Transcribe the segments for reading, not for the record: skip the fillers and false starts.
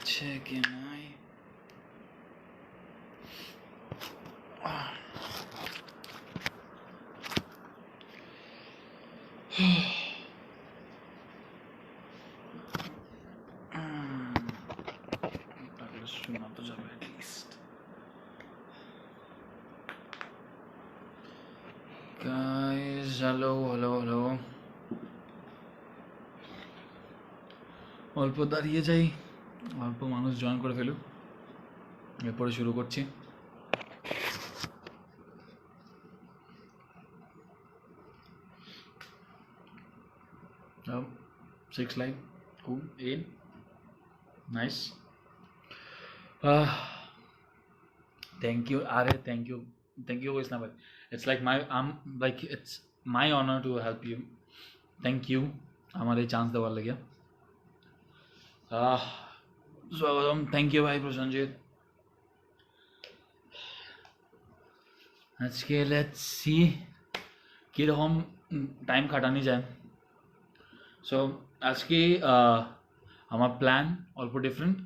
Check in my শোনা তো যাবে at least. Guys hello hello hello, অল্প দাঁড়িয়ে যাই, অল্প মানুষ জয়েন করে ফেলুক, এরপরে শুরু করছি। Oh, 6 line, cool, 8, nice. Thank you, Are, thank you, Vaishnav. It's like it's my honor to help you. Thank you, আমার এই চান্স দেওয়ার লাগে। স্বাগতম, থ্যাংক ইউ ভাই প্রসেনজিৎ। আজকে লেটস সি কীরকম টাইম কাটানি যায়। সো আজকে আমার প্ল্যান অল্প different.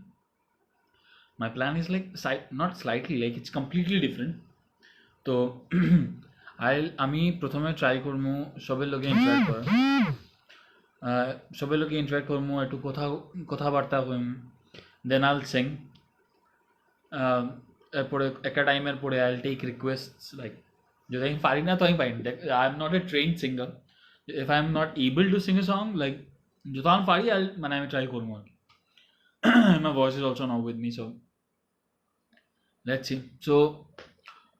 My plan is like not slightly, like it's completely different. তো আমি প্রথমে ট্রাই করবো সবের লোকে ইন্টারাক্ট করার, সবের লোকে ইন্টারাক্ট করবো, একটু কথাবার্তা কইম, দেন আইল সিং। এরপরে একটা টাইমের পরে আইল টেক রিকোয়েস্টস, লাইক যদি আমি পারি না তো আমি পারি না, I am not a trend singer. If I am not able to Singh a song, like যত আমি পারি মানে আমি ট্রাই করবো আর কি। মাই voice is also now with me, so let's C. So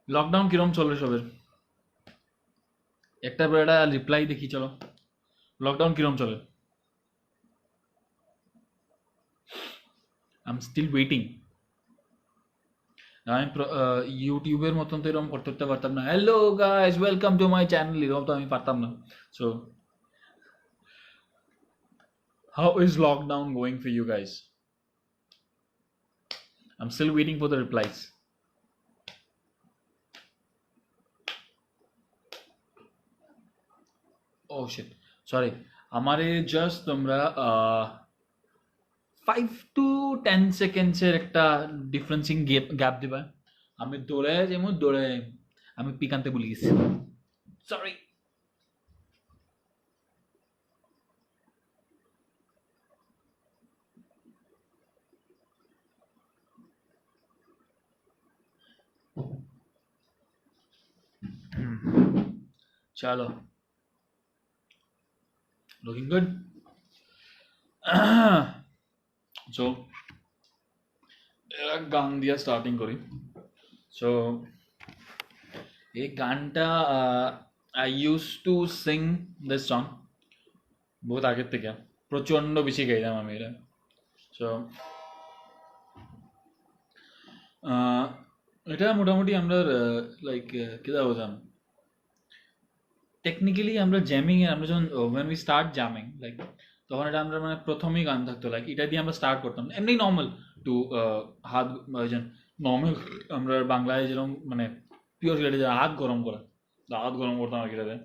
lockdown কিরম চলে সবের? একটা বেড়া রিপ্লাই দেখি, চলো লকডাউন কিরম চলে? I am still waiting. আমি ইউটিউবের মতন তো এরকম করতে পারতাম না, hello guys welcome to my channel, এরকম তো আমি পারতাম না। So how is lockdown going for you guys? I am still waiting for the replies. Oh shit, sorry, আমারে জাস্ট তোমরা 5 to 10 সেকেন্ডসের একটা ডিফারেন্সিং গ্যাপ দিবা। আমি দৌড়ে যেমন দৌড়ে আমি পিক আনতে ভুলে গেছি, সরি। চলো, লুকিং গুড। সো গান দিয়ে স্টার্টিং করি। সো এই গানটা I use to Singh this song বহুত আগের থেকে, প্রচণ্ড বেশি গাইতাম আমি এটা। সো এটা মোটামুটি আমরা লাইক কীটা বলতাম, টেকনিক্যালি আমরা জ্যামিং এ, আমরা যখন when we start jamming, like তখন এটা আমরা মানে প্রথমেই গান থাকতো, লাইক এটা দিয়ে আমরা স্টার্ট করতাম এমনি নর্মাল টু হাত নর্মাল আমরা বাংলায় যেরকম মানে পিওর গেটে হাত গরম করা, হাত গরম করতাম আর কি এটাতে।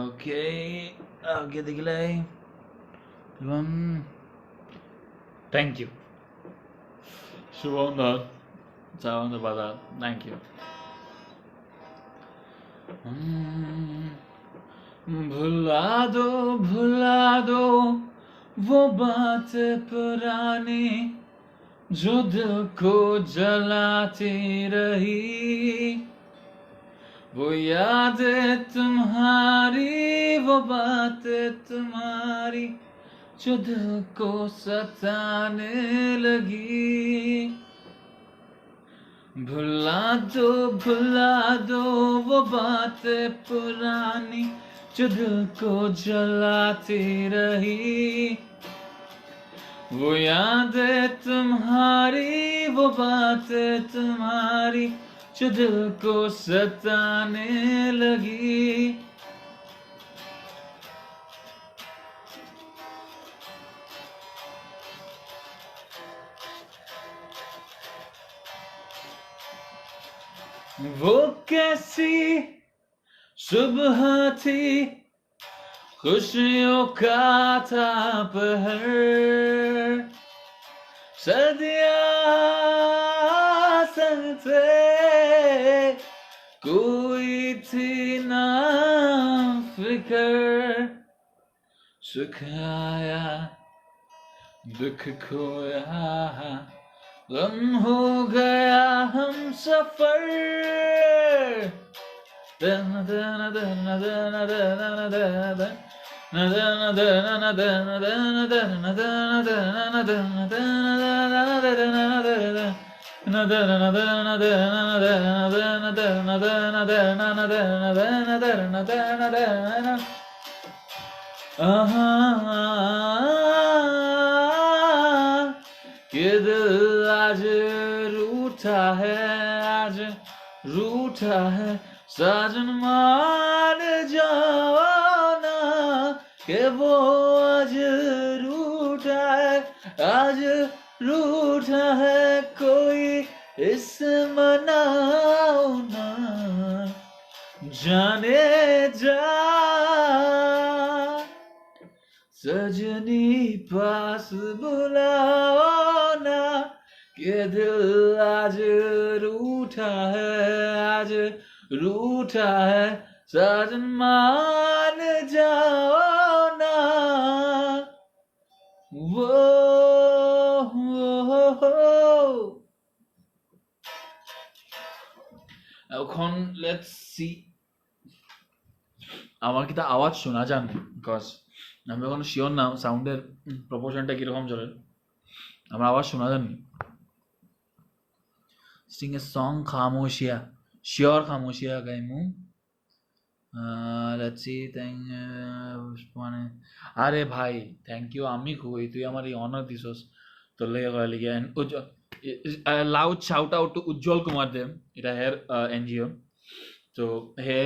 ওকে ওকে দেখলে এবং থ্যাংক ইউ শুভন্দর চাওয়ান্ত বাদা, থ্যাংক ইউ। भुला दो वो बात पुरानी जो दिल को जलाती रही, वो यादें तुम्हारी, वो बातें तुम्हारी जो दिल को सताने लगी। भुला दो वो बातें पुरानी जो दिल को जलाती रही, वो यादें तुम्हारी, वो बातें तुम्हारी जो दिल को सताने लगी। वो कैसी सुबह थी, खुशियों का था पहर, सर्दियाँ संग थे, कोई थी ना फिकर, सुख आया दुख खोया, गम हो गया हम सफर, ये दिल आज रूठा है, आज रूठा है, साजन मान जाओ ना कि वो आज रूठा है, आज रूठा है, कोई इस मनाओ ना, जाने जा सजनी पास बुलाओ ना कि दिल आज रूठा है, आज रूठा है, सजन मान जाओ ना, वो এখন লেটস সি আমার কি তা আওয়াজ শোনা যান, বিকজ আমি এখনো শিওর না সাউন্ডের প্রপোর্শনটা কিরকম চলে, আমার আওয়াজ শোনা যাননি। Sing a song Khamoshiyan, sure Khamoshiyan গাইমু। লেটস সি থ্যাঙ্ক মানে আরে ভাই থ্যাংক ইউ আমি কই, তুই আমার এই অনার দিছস তোর লেগে করা লিগে। লাউড শাউট আউট টু উজ্জ্বল কুমার দেব, এটা হের এনজিও, তো হে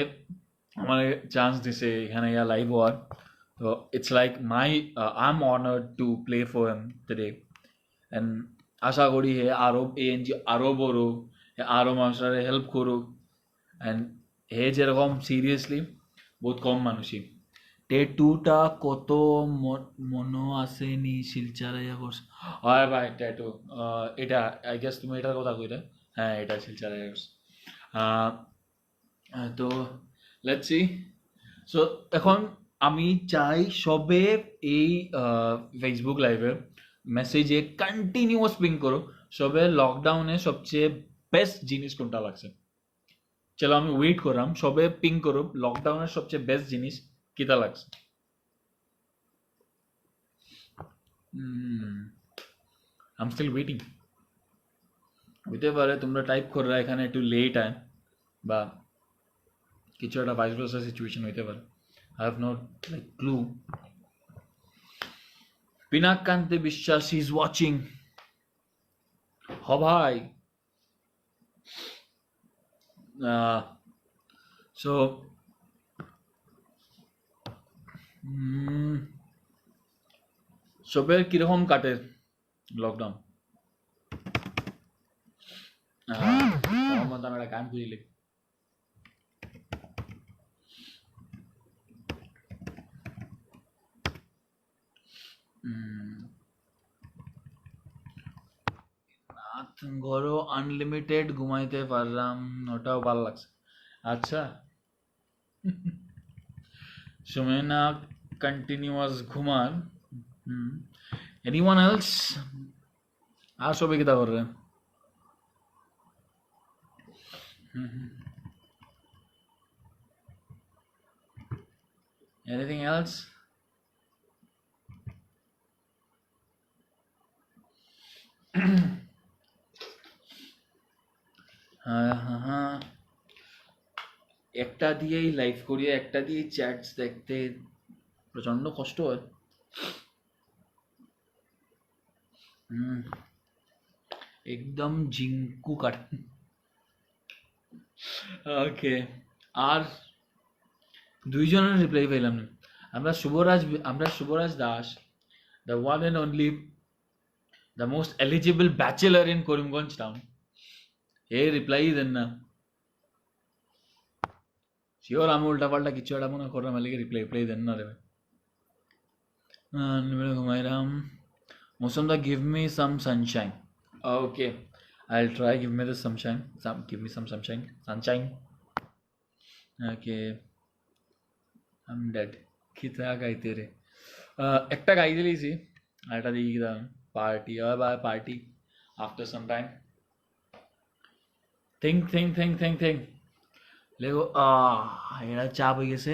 আমার চান্স দিছে এখানে ইয়া লাইভ হওয়ার, তো it's like my I am honoured to play for him today, and আশা করি হে আরও এই এনজিও আরও বড়, হে আরও মানুষের হেল্প করুক, অ্যান্ড হে যেরকম সিরিয়াসলি বহুত কম মানুষই। ট্যাটুটা কত মনো আসেনি শিলচারা ইয়া করছে, হয় ভাই ট্যাটু এটা আই গেস তুমি এটার কথা কইলে, হ্যাঁ এটা শিলচারা ইয়া করছে। তো লেটস সি, সো এখন আমি চাই সবে এই ফেসবুক লাইভে মেসেজে কন্টিনিউয়াস পিং করো সবে লকডাউনে সবচেয়ে বেস্ট জিনিস কোনটা লাগছে। চলো আমি ওয়েট করাম, সবে পিং করো লকডাউনের সবচেয়ে বেস্ট জিনিস কিতা লাগছে। I'm still waiting. হইতে পারে তোমরা টাইপ কররা এখানে একটু লেট আয় বা কিছু একটা ভাইস ভার্সা সিচুয়েশন হইতে পারে, I have no like clue. পিনাকান্তে বিশ্বাস is watching. হ ভাই, সো সবের কিরকম কাটে লকডাউন? আমার একটা গান বুঝলি, ঘরও আনলিমিটেড ঘুমাইতে পারলাম, ওটাও ভালো লাগছে। আচ্ছা সুমেনা কন্টিনিউয়াস ঘুমান, এনিওয়ান এলস? আর সবে কিতা করবে? Anything else? একটা দিয়েই লাইভ করিয়ে একটা দিয়েই চ্যাটস দেখতে প্রচন্ড কষ্ট হয়। একদম জিঙ্কু কাট। ওকে, আর দুইজনের রিপ্লাই পেলাম না। আমরা Shubhraj Das, the one and only, the most eligible bachelor in Karimganj town, এ রিপ্লাই দেন না। শিওর আমি উল্টাপাল্টা কিছু একটা মনে করলাম লিখে রিপ্লাই রিপ্লাই দেন না দেবে ঘুমাইরাম মৌসুম দা give me some sunshine. Okay, I'll try. Give me the sunshine. Give me some sunshine. Sunshine. Okay, I'm dead. कितना गाइते रे একটা গাই দিলেইছি আর একটা দিয়ে দিলাম পার্টি বা party after some time think Lego এটা চাপ হয়ে গেছে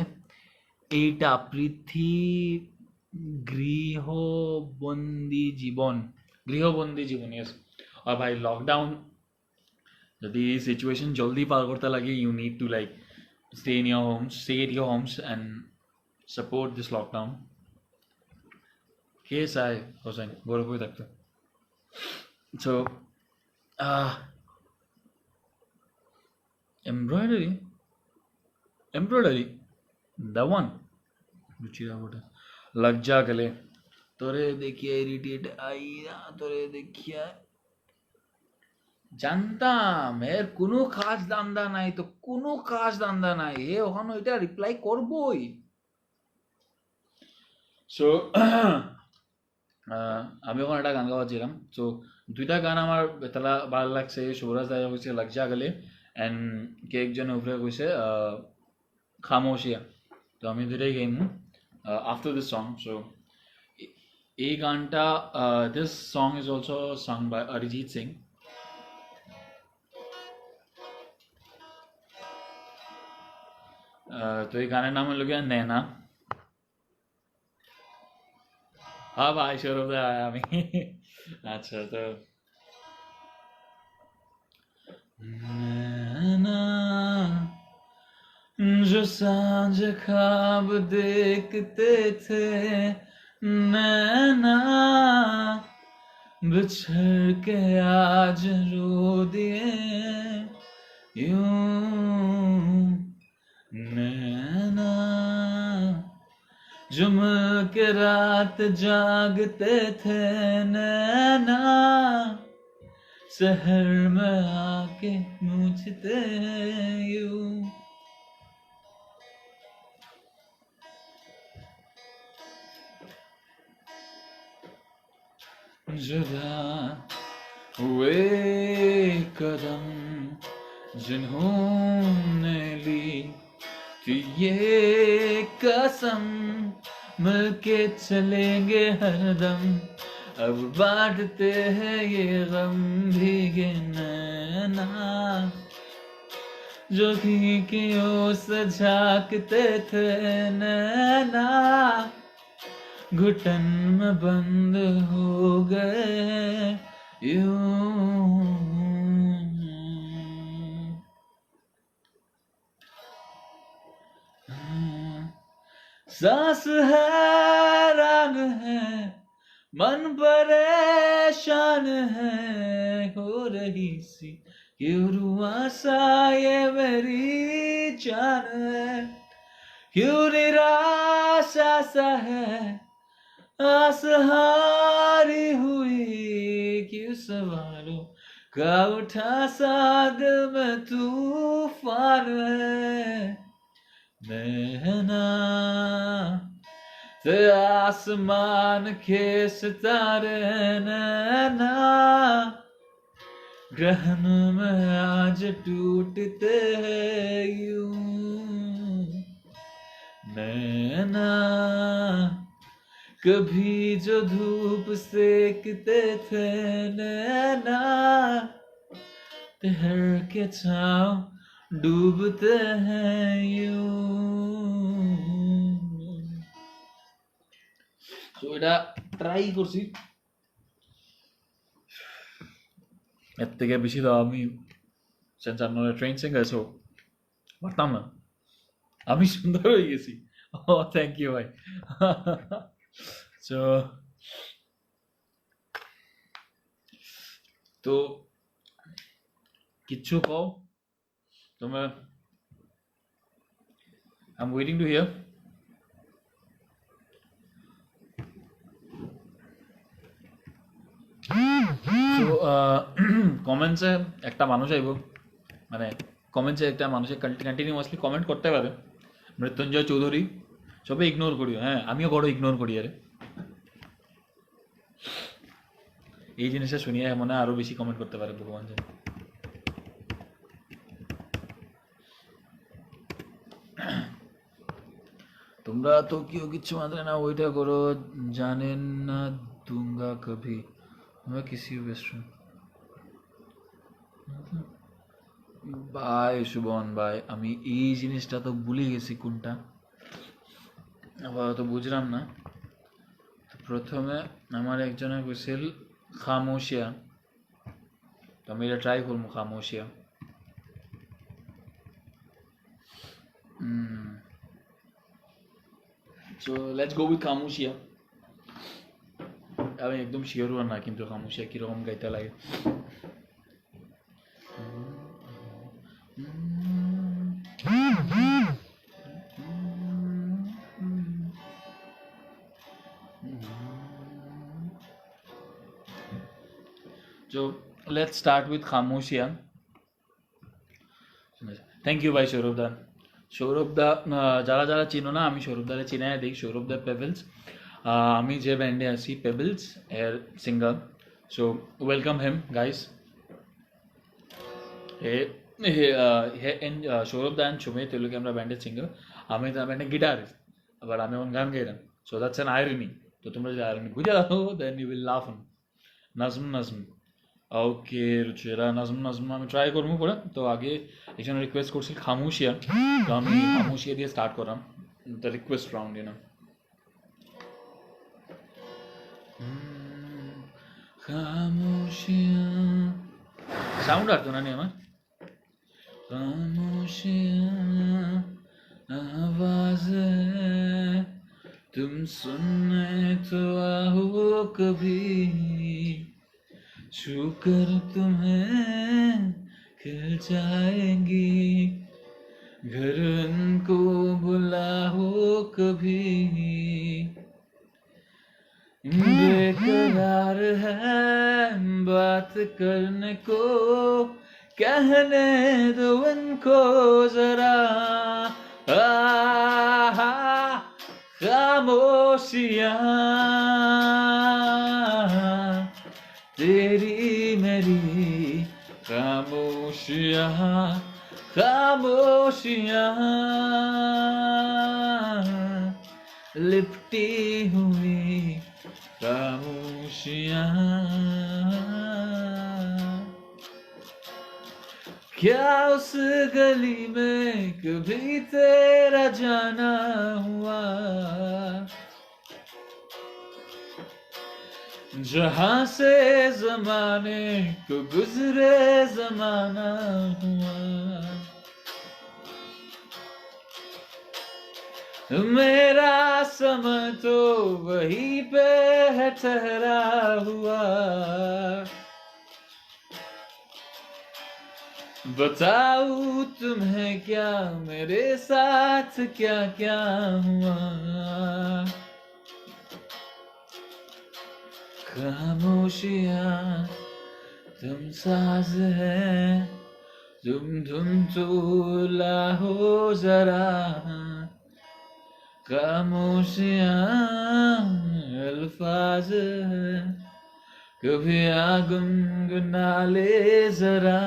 এইটা গৃহবন্দী জীবন ইয়েস আর ভাই লকডাউন যদি সিচুয়েশন জলদি পার করতে লাগে you need to like stay at your homes and support this lockdown. Case I Hossein বরফই থাকতো so embroidery the one Ruchira बोटा लग जा गले তোরে দেখিয়া ইরিটেট আইরা তোরে দেখিয়া জানতাম এর কোনো কাজ দান্দা নাই তো কোনো কাজ দান্দা নাই হে ওখানে এটা রিপ্লাই করবই সো আমি ওখানে একটা গান গাওয়াছিলাম সো দুইটা গান আমার তালা ভালো লাগছে শুভরাজ দাদা কইছে লাগ যা গেলে অ্যান্ড কে একজন উপরে কইছে খামোশিয়া তো আমি দুইটাই গাইম আফটার দিস সং সো এই গানটা this song is also song by Arijit Singh तो ये गाने नाम लोग नैना हाँ भाई शुरू से आया मैं अच्छा तो नैना जो सांझ ख्वाब देखते थे नैना बिछड़ के आज रो दिए यूं नैना जुम के रात जागते थे नैना शहर में आके पूछते यूं जुदा हुए कदम जिन्होंने ली कि ये कसम मिलके चलेंगे हरदम अब बांटते हैं ये गम भीगे नैना जो की ओर से झांकते थे नैना घुटन में बंद हो गए यूं सांस हैरान है मन परेशान है हो रही सी क्यों रुआसा ये मेरी जान है क्यों निराशा सा है आस हारी हुई क्यों सवालों का उठा सा दिल में तूफान है नैना ते आसमान के सितारे नैना ग्रहण में आज टूटते हैं यूं नैना कभी जो धूप सेकते थे नैना ठहर के छाँव डूबते हैं यूं তো এটা ট্রাই করছি এর থেকে বেশি তো আমি সেন্সার নলে ট্রেন সিঙ্গার সো পারতাম না আমি সুন্দর হয়ে গেছি ও থ্যাংক ইউ ভাই সো তো কিচ্ছু কও তোমরা I'm waiting to hear. So comments এ একটা মানুষ আইব মানে কমেন্টসে একটা মানুষের কন্টিনিউয়াসলি কমেন্ট করতে পারে, মৃত্যুঞ্জয় চৌধুরী, সবে ইগনোর করিও। হ্যাঁ, আমিও বড় ইগনোর করি আরে। এই জিনিসটা শুনিয়ে মনে হয় আরও বেশি কমেন্ট করতে পারে, ভগবান জানে। তোমরা তো কেউ কিচ্ছু মানতে না, ওইটা করো, জানেন না দুঙ্গা কভি আমরা কিসি রেস্টুরেন্ট। ভাই সুবন ভাই, আমি এই জিনিসটা তো ভুলে গেছি কোনটা, আপাতত বুঝলাম না। প্রথমে আমার একজনের কইছিল খামোশিয়া, তো আমি এটা ট্রাই করবো Khamoshiyan. So let's go with Khamoshiyan. আমি একদম শিওর না কিন্তু খামোশিয়া কীরকম গাইতে লাগে। So let's start with Khamoshiyan. Thank you ভাই সৌরভ দা। সৌরভ দা, যারা যারা চিনো না, আমি সৌরভ দারে চিনাই দিই, সৌরভ দা পেবেলস। আমি যে ব্যান্ডে আছি পেবেলস এর singer, so welcome them guys. Sourav da and Sumit এগুলোকে আমরা ব্যান্ডের সিঙ্গার, আমি তার ব্যান্ডে গিটারিস্ট, আবার আমি এখন গান গাইলাম। So that's an irony. তো তোমরা যদি আইরনি বুঝে রাখো, then you will laugh on. Nazm Nazm, okay Ruchira, Nazm Nazm আমি ট্রাই করবো পরে। তো আগে একজন রিকোয়েস্ট করছি খামোশিয়া, তো আমি খামোশিয়া দিয়ে স্টার্ট করলাম the request round, you know. Khamoshiyan sound আসতো না নি আমার। खामोशियाँ आवाज़ है, तुम सुनने तो आओ कभी, छू कर तुम्हें खिल जाएंगी, घर उनको बुलाओ कभी, बेकरार है बात करने को, कहने दो उनको जरा, खामोशियाँ तेरी मेरी, खामोशियाँ खामोशियाँ लिपटी हुई खामोशियाँ। क्या उस गली में कभी तेरा जाना हुआ, जहाँ से जमाने को गुजरे जमाना हुआ, मेरा समय तो वहीं पे है ठहरा हुआ, बताऊं तुम्हें क्या मेरे साथ क्या क्या हुआ, खामोशियाँ तुम साज है, तुम तो लाहो जरा, खामोशियाँ अल्फाज है, कभी आ गुनगुना ले जरा,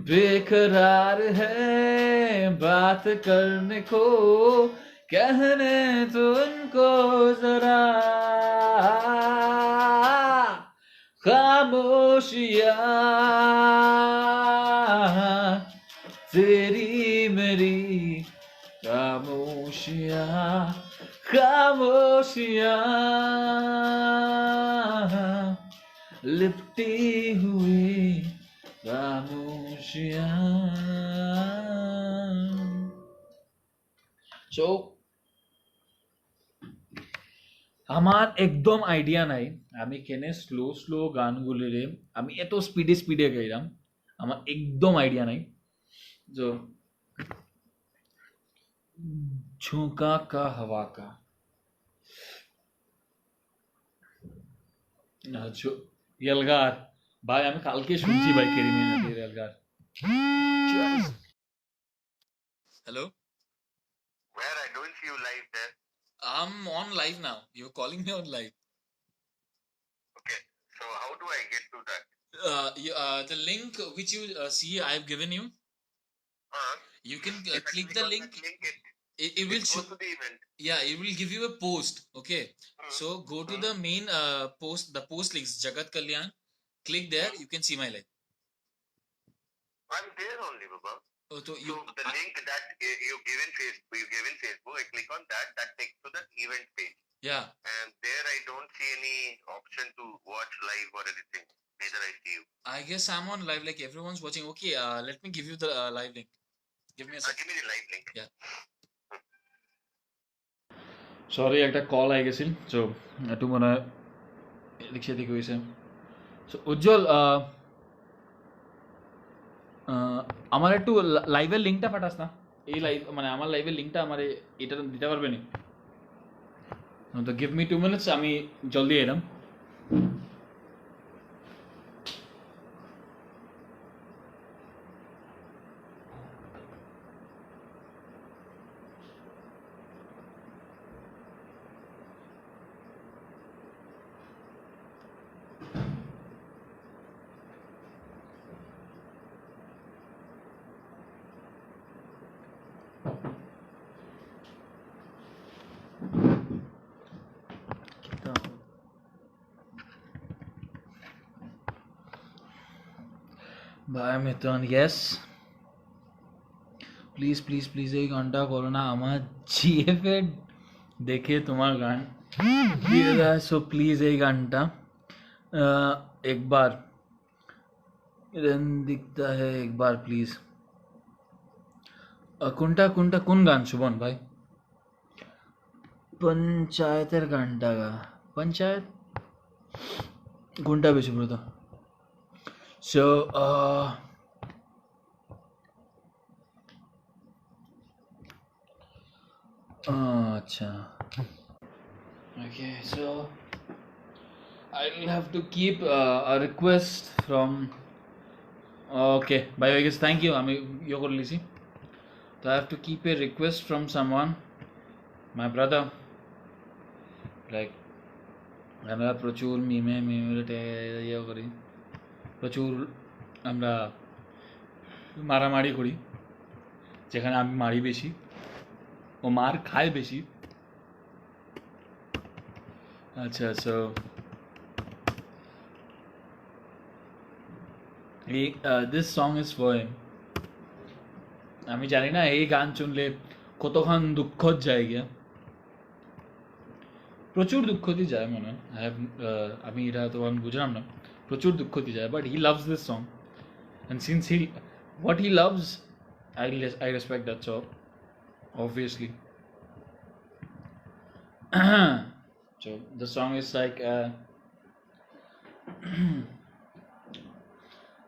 बेकरार है बात करने को, कहने तो उनको जरा, खामोशियाँ तेरी मेरी, खामोशियाँ खामोशियाँ लिपटी हुई खामोशियाँ। So আমার একদম আইডিয়া নাই আমি কেনে স্লো স্লো গানগুলিরে আমি এত স্পিডে স্পিডে গাইলাম, আমার একদম আইডিয়া নাই। তো ঝোঁকা কা হাওয়া কা, এলগার ভাই, আমি কালকে শুনছি ভাই কেরিমিনাটির Elgar. Cheers. Hello. Where I don't see you live there. I'm on live now. You're calling me on live. Okay. So how do I get to that? The link which you see I've given you, you can If I click click the on link. that link, It it will goes show. to the event. Yeah, it will give you a post. Okay. Hmm. So go to the main post. The post links Jagat Kalyan. Click there. You can see my live. I'm there only, Baba. Oh, so So the link that you give in Facebook, I click on that. That takes to the event page. yeah. And there I don't see any option to watch live or anything. Neither I see you. I guess I'm on live. Like everyone's watching. Okay. Let me give you the live link. Give me a second. Give me the live link. Yeah. Sorry একটা call I গেছিল so একটু মনে হয় এদিক সেদিক হয়েছে so উজ্জ্বল আমার একটু লাইভের লিঙ্কটা পাঠাস না এই লাইভ মানে আমার লাইভের লিঙ্কটা আমার এটা দিতে পারবে না তো গিভ মি 2 মিনিটস আমি জলদি এলাম ভাই মিতন ইয়েস প্লিজ প্লিজ প্লিজ এই গানটা করো না আমার জিএফে দেখে তোমার গান দিয়ে দেয় সো প্লিজ এই গানটা एक बार रन दिखता है एक बार प्लीज কোনটা কোনটা কোন গান শুভন ভাই পঞ্চায়েতের গানটা গা পঞ্চায়েত কোনটা বেশি ব্রত সো আচ্ছা okay so I'll have to keep a request from okay bye I guess thank you আমি ইয়ে করে লিছি তো I have to keep a request from someone my brother like আমরা প্রচুর মিমে ইয়ে করি প্রচুর আমরা মারামারি করি যেখানে আমি মারি বেশি ও মার খায় বেশি আচ্ছা so this song is for him আমি জানি না এই গান শুনলে কতক্ষণ দুঃখ যায় গিয়া প্রচুর দুঃখ দিয়ে যায় মনে হয় আমি এটা তো আমি বুঝলাম না প্রচুর দুঃখ দিয়ে যায় but he loves this song and since he what he loves I respect that so obviously so the song is like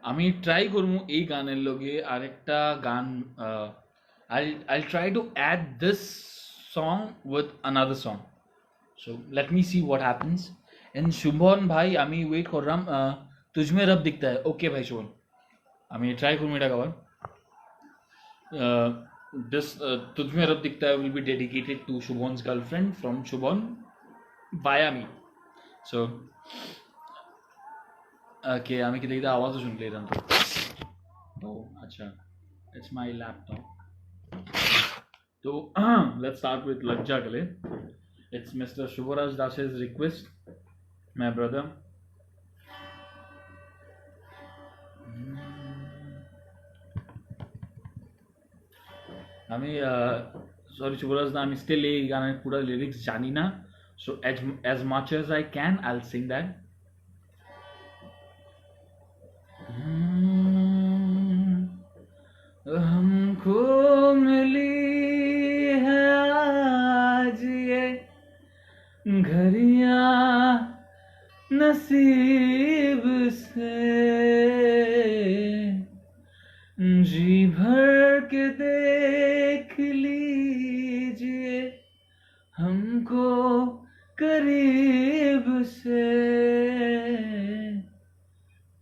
আমি ট্রাই করবো এই গানের লগে আরেকটা গান I'll try to add this song with another song so let me see what happens and Shuvon ভাই আমি wait করলাম তুঝমে রব দিখতা है ওকে ভাই শুভন আমি ট্রাই করবো এটা গাওয়ার this तुझमें रब दिखता है will be dedicated to Shubhan's girlfriend from Shubhan via me so okay আমি কি দেখতে আওয়াজও শুনতে এলাম তো আচ্ছা it's my laptop so let's start with Lajja Gale it's Mr. Shubharaj Das's request my brother আমি সরি শুভরাজ দা আমি স্টিল এই গানের পুরো লিরিক্স জানি না so as much as I can I'll sing that हमको मिली है आज ये घड़ियां नसीब से जी भर के देख लीजिए हमको करीब से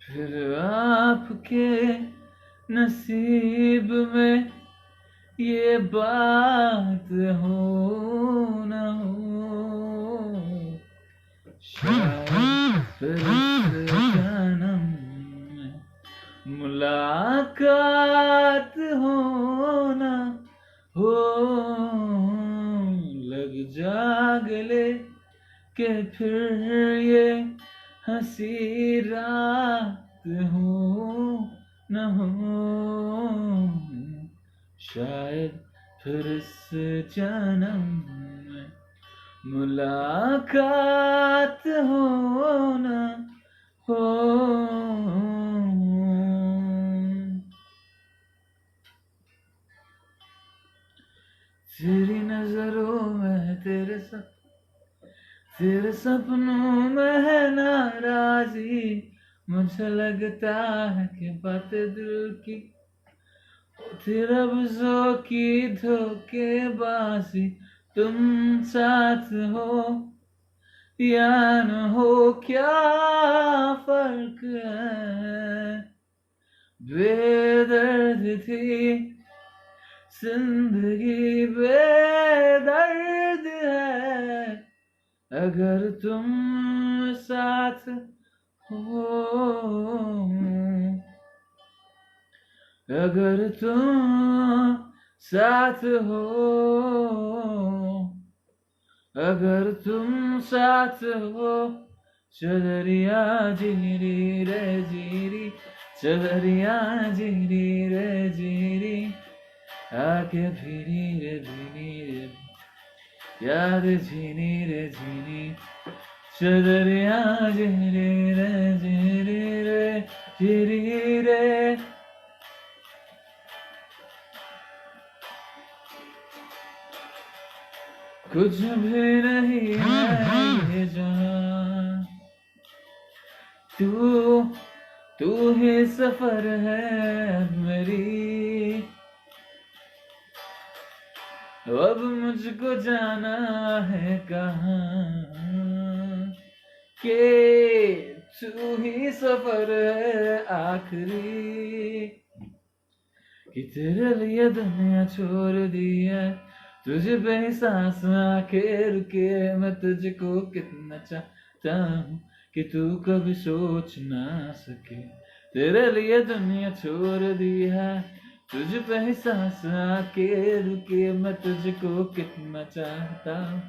फिर आपके नसीब में ये बात हो न हो, शायद फिर इस जन्म में मुलाकात हो न हो, लग जा गले के फिर ये हंसी रात हो न हो, शायद फिर इस जन्म में मुलाकात हो न हो। तेरी नजरों में तेरे सपनों में है नाराजी, मुझे लगता है कि बातें दिल की फिर लफ्जों की धोखेबाजी, तुम साथ हो या न हो क्या फर्क है, बेदर्द थी जिंदगी बेदर्द है, अगर तुम साथ हो, अगर तुम साथ हो, अगर तुम साथ हो, चदरिया जीरी रे जीरी, चदरिया जीरी रे जीरी, आके फिरी रे याद झीनी रे झीनी, चदरिया जीरी रे जीरी रे। कुछ भी नहीं है ये जहां, तू ही सफर है मेरी, अब मुझको जाना है कहाँ, के तू ही सफर है आखिरी, कि तेरे लिए दुनिया छोड़ दी है, तुझे पे सांस आके रुके, मैं तुझको कितना चाहता हूँ कि तू कभी सोच ना सके, तेरे लिए दुनिया छोड़ दी है, तुझ पे सांस आके रुके, मैं तुझको कितना चाहता हूँ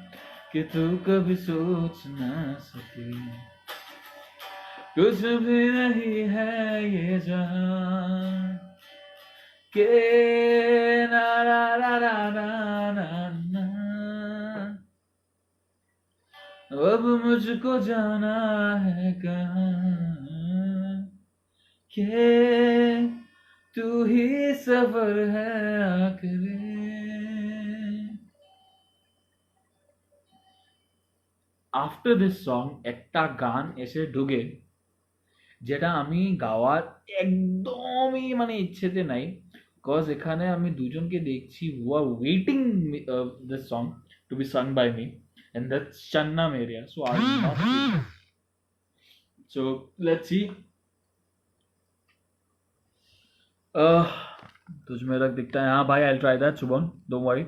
कि तू कभी सोच ना सके, कुछ भी नहीं है ये जहां के ना ना ना ना ना ना ना, अब मुझको जाना है कहाँ, के तू ही सफर है आखिरी। आफ्टर दिस सॉन्ग একটা গান এসে ঢুকে, যেটা আমি গাওয়ার একদমই মানে ইচ্ছেতে নাই, কজ এখানে আমি দুজনকে দেখছি who are waiting this song to be sung by me, and that's Channa Mereya, so I will not so let's see. तुझ में रख दिखता है, हाँ भाई I try that Shubham, don't worry.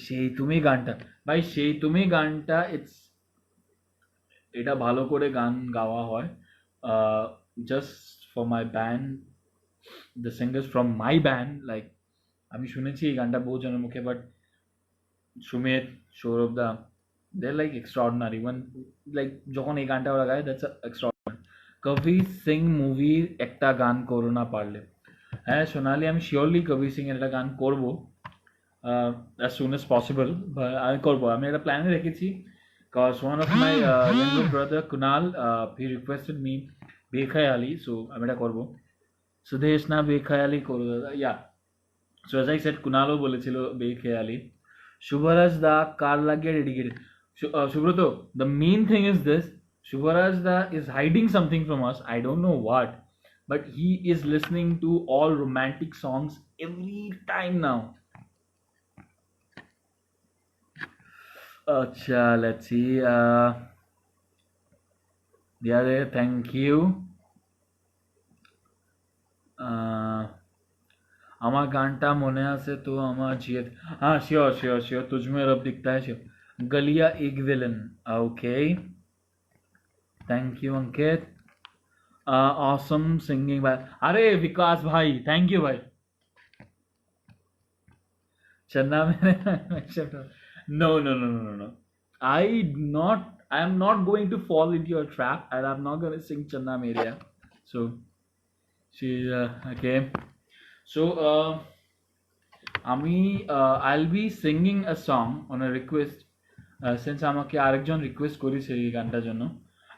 সেই তুমি গানটা, ভাই সেই তুমি গানটা এটা ভালো করে গান গাওয়া হয়, just for my band, the singers from my band, like আমি শুনেছি এই গানটা বহুজনের মুখে, but Sumit, Sourav da, they like extraordinary one, like যখন এই গানটা ওরা গায় দ্যাটস এক্সট্রাঅর্ডিনারি। কবির সিং মুভির একটা গান করো না পারলে, হ্যাঁ সোনালি আমি শিওরলি কবির সিং এর একটা গান করবো as soon as possible, আমি করবো, আমি একটা প্ল্যানে রেখেছি, cause one of my younger brother Kunal, he requested me বেখয়ালি, so আমি এটা করবো, সুদেশ না বেখয়ালি করো দাদা, ইয়া, so as I said কুনালও বলেছিল বেখয়ালি, শুভরাজ দা কার লাগিয়ে dedicated, Subrata, the main thing is this, Shubharaj da is hiding something from us, I don't know what, but he is listening to all romantic songs every time now. अच्छा, let's see. Yeah, thank you. আমার গানটা মনে আছে তো আমার জিয়ে हाँ sure sure sure तुझ में रब दिखता है श्योर गलिया एक villain okay thank you Ankit awesome singing भाई अरे विकास भाई थैंक यू भाई चन्ना मेरे no no no no no no I am not going to fall into your trap and I'm not going to sing Channa Meria so she okay so আমি I'll be singing a song on a request since আমাকে আরেকজন request করেছে এই গানটার জন্য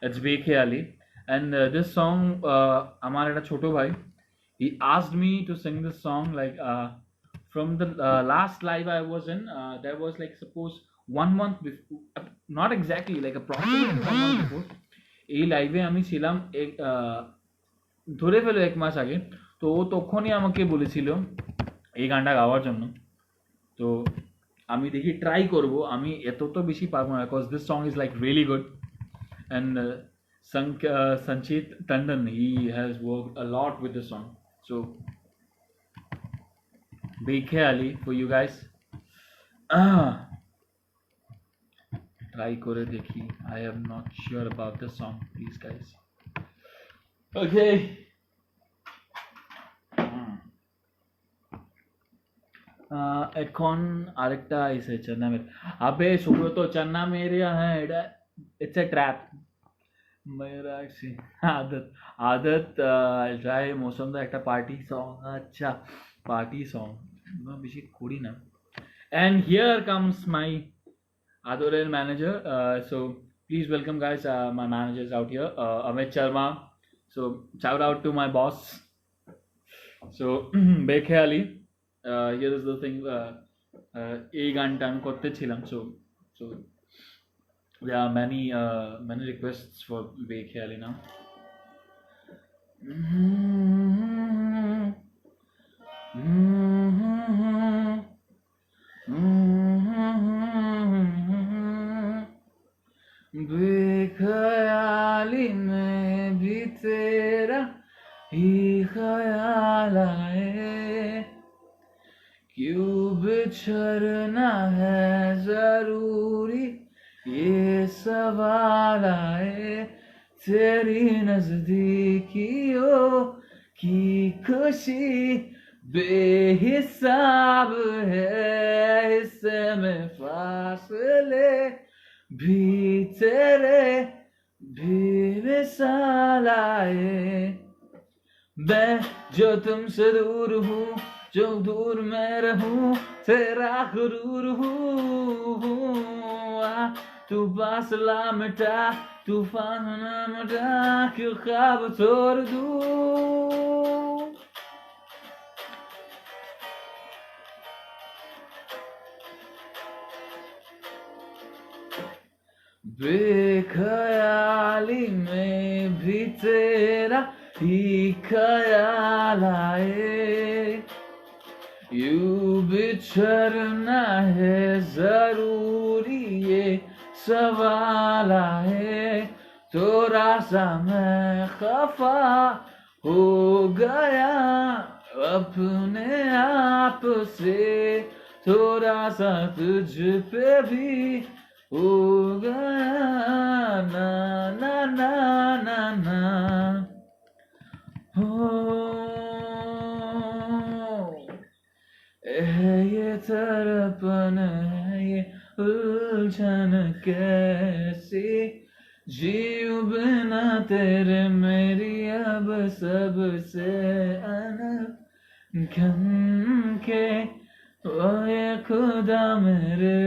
it's বেখেয়ালি and this song আমার একটা ছোট ভাই he asked me to sing this song like from the last live I was in there was like suppose 1 month before not exactly like approximately 1 month before এই লাইভে আমি ছিলাম ধরে ফেলো 1 মাস আগে তো ও তখনই আমাকে বলেছিল এই গানটা গাওয়ার জন্য তো আমি দেখি ট্রাই করব আমি এত তো বেশি পারবো না because this song is like really good and Sanchit Tandon he has worked a lot with the song so Bekhayali for you guys try kore dekhi I am not sure about this song please guys okay এখন আরেকটা এসে চান্না মেরে আবে সুব্রত চান্না মেরিয়া হ্যাঁ এটা it's a trap मेरा आदत try मौसम का एक पार्टी सॉन्ग अच्छा पार्टी सॉन्ग बेशी करी ना and here comes my adored manager so please welcome guys my manager is out here Amit Sharma so shout out to my boss so Bekhayali here is the thing এই গানটা আমি করতে ছিলাম so there are many requests for Bekhayali now बेखयाली में भी तेरा ही ख्याल आए क्यों बिछड़ना है जरूरी ये सवाल आए तेरी नजदीकियों की खुशी बेहिसाब है इससे में फासले भी तेरे भी मिसाल आए मैं जो तुमसे दूर हूँ जो दूर मैं रहूँ तेरा गुरूर हूँ तू फासला मिटा तूफान ना मिटा क्यों ख्वाब तोड़ दूँ बेखयाली में भी तेरा ही ख्याल आए यूं बिछड़ना है जरूरी ये सवाल आए थोड़ा सा मैं खफा हो गया अपने आप से थोड़ा सा तुझ पे भी हो गया ना ना ना ना ना हो ये तरपन है ये उलझन कैसी जीव बिना तेरे मेरी अब सबसे अनघन के ओ ये खुदा मेरे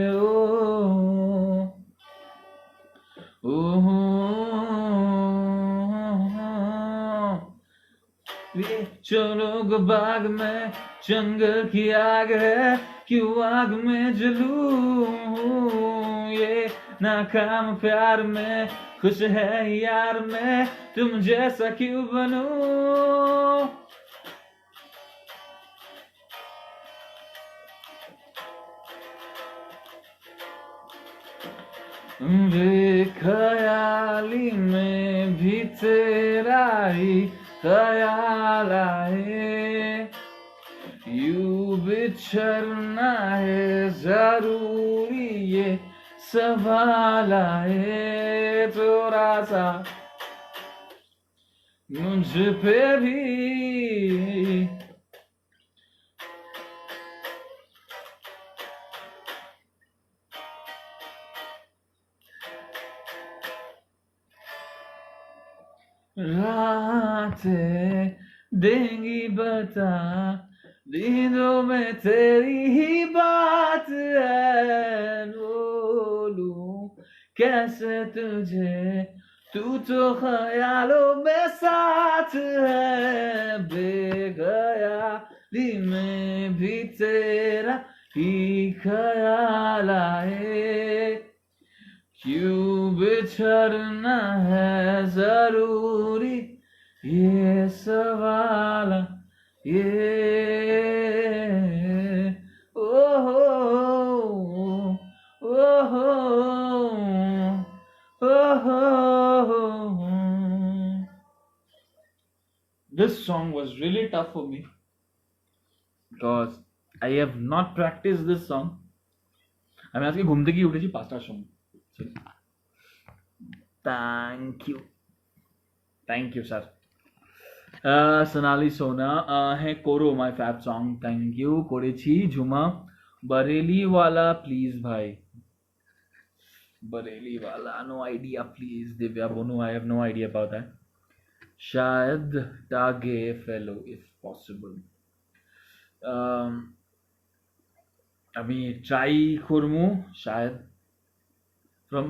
ये जो लोग बाग में जंगल की आग है क्यों आग में जलूं ये नाकाम प्यार में खुश है यार मैं तुम जैसा क्यों बनूं बेखयाली में भी तेरा ही ख्याल आए बिछड़ना है जरूरी ये सवाल आए थोड़ा सा मुझ पे भी रातें देंगी बता नींदों में तेरी ही बात है बोलूं कैसे तुझे तू तो ख्यालों में साथ है बेख्याली में भी तेरा ही ख्याल आए क्यों बिछड़ना है जरूरी ये सवाल ये ओहो ओहो ओहो This song was really tough for me because I have not practiced this song. আমি আজকে ঘুম থেকে উঠেছি 5টার সময়। Thank you sir. Sonali Sona है कोरो my fab song. Thank you করেছি ঝুমা बरेली वाला please भाई बरेली वाला no idea please Divya Bonu I have no idea about that. शायद टागे फेलो if possible. আমি ট্রাই করবো শায়দ from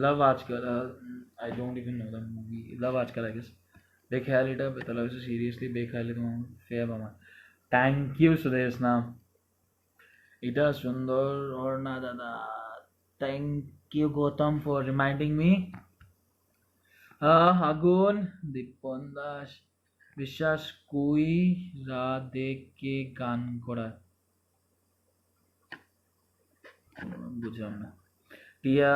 Love Aajkal. I don't even know the movie Love Aajkal I guess. বেখেয়ালিটা Betla হয়েছে seriously বেখেয়ালি তোমার Feb আমার thank you Sudesh না এটা সুন্দর ওর না দাদা thank you Gautam for reminding me Agun Dipan Das বিশ্বাস কুই রাত দেখে গান করা বুঝলাম না টিয়া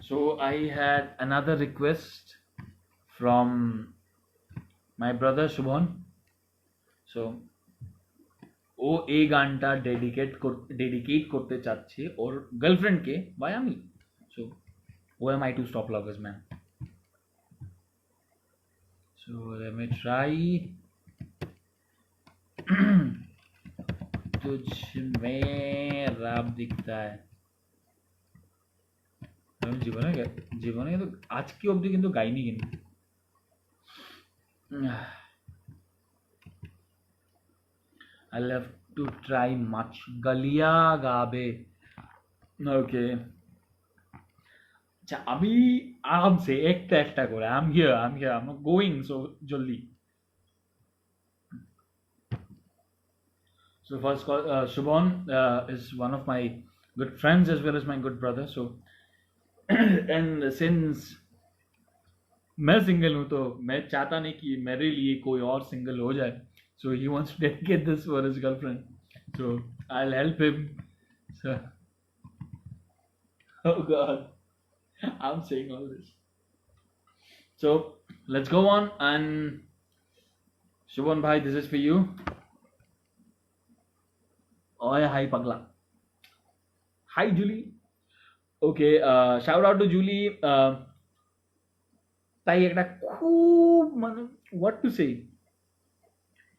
so I had another request from my brother Shubham. So ও এই গানটা ডেডিকেট করতে চাচ্ছে ওর গার্লফ্রেন্ডকে বাই আমি so who am I to stop lovers man. So let me try. तुझ में राब दिखता है আমি জীবনে কিন্তু আজকে অবধি কিন্তু গাইনি কিন্তু I'll have to try much गलिया गाबे okay अच्छा अभी आराम से एक করে I'm here I'm not going so जल्दी so first call Shubham is one of my good friends as well as my good brother so and since मैं सिंगल हूँ तो मैं चाहता नहीं कि मेरे लिए कोई और सिंगल हो जाए so he wants to dedicate this for his girlfriend so I'll help him so oh god I'm saying all this so let's go on and Shubham bhai this is for you oh hi pagla hi Julie okay shout out to Julie তাই একটা খুব মানে what to say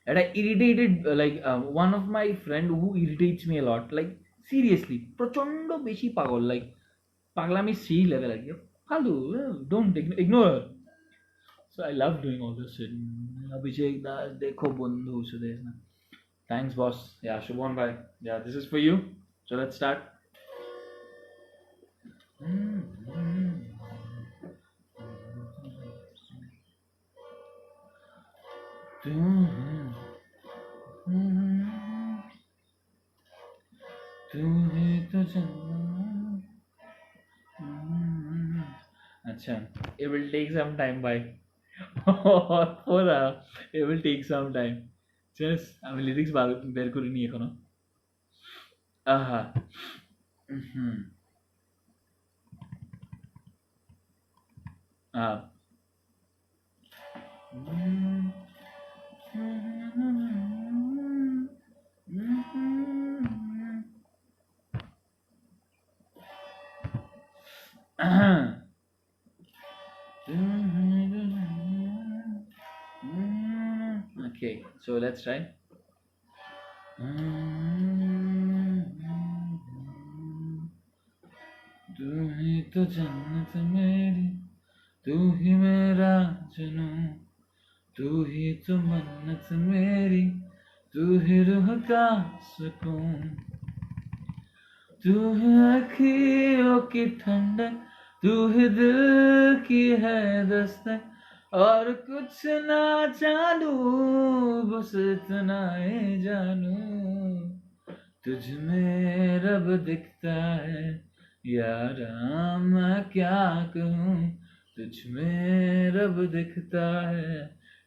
একটা irritated like one of my friend who irritates me a lot like seriously প্রচন্ড বেশি পাগল like পাগলামি সেই level আর কি ফালতু don't ignore her so I love doing all this shit Abhishek Das dekho bondhu Sudesh na thanks boss yeah Shubham bhai yeah this is for you so let's start अच्छा it will take some time bhai it will take some time just আমি lyrics বের করিনি এখনো আহা Okay, so let's try. तू ही तो जन्नत मेरी, तू ही मेरा जुनू, तू ही तो मन्नत मेरी, तू ही रूह का सुकून, तू है अखियों की ठंडक, तू ही दिल की है दस्तक, और कुछ ना जानू, बस इतना ही जानू, तुझ में रब दिखता है यारा, मैं क्या कहूँ, तुझ में रब दिखता है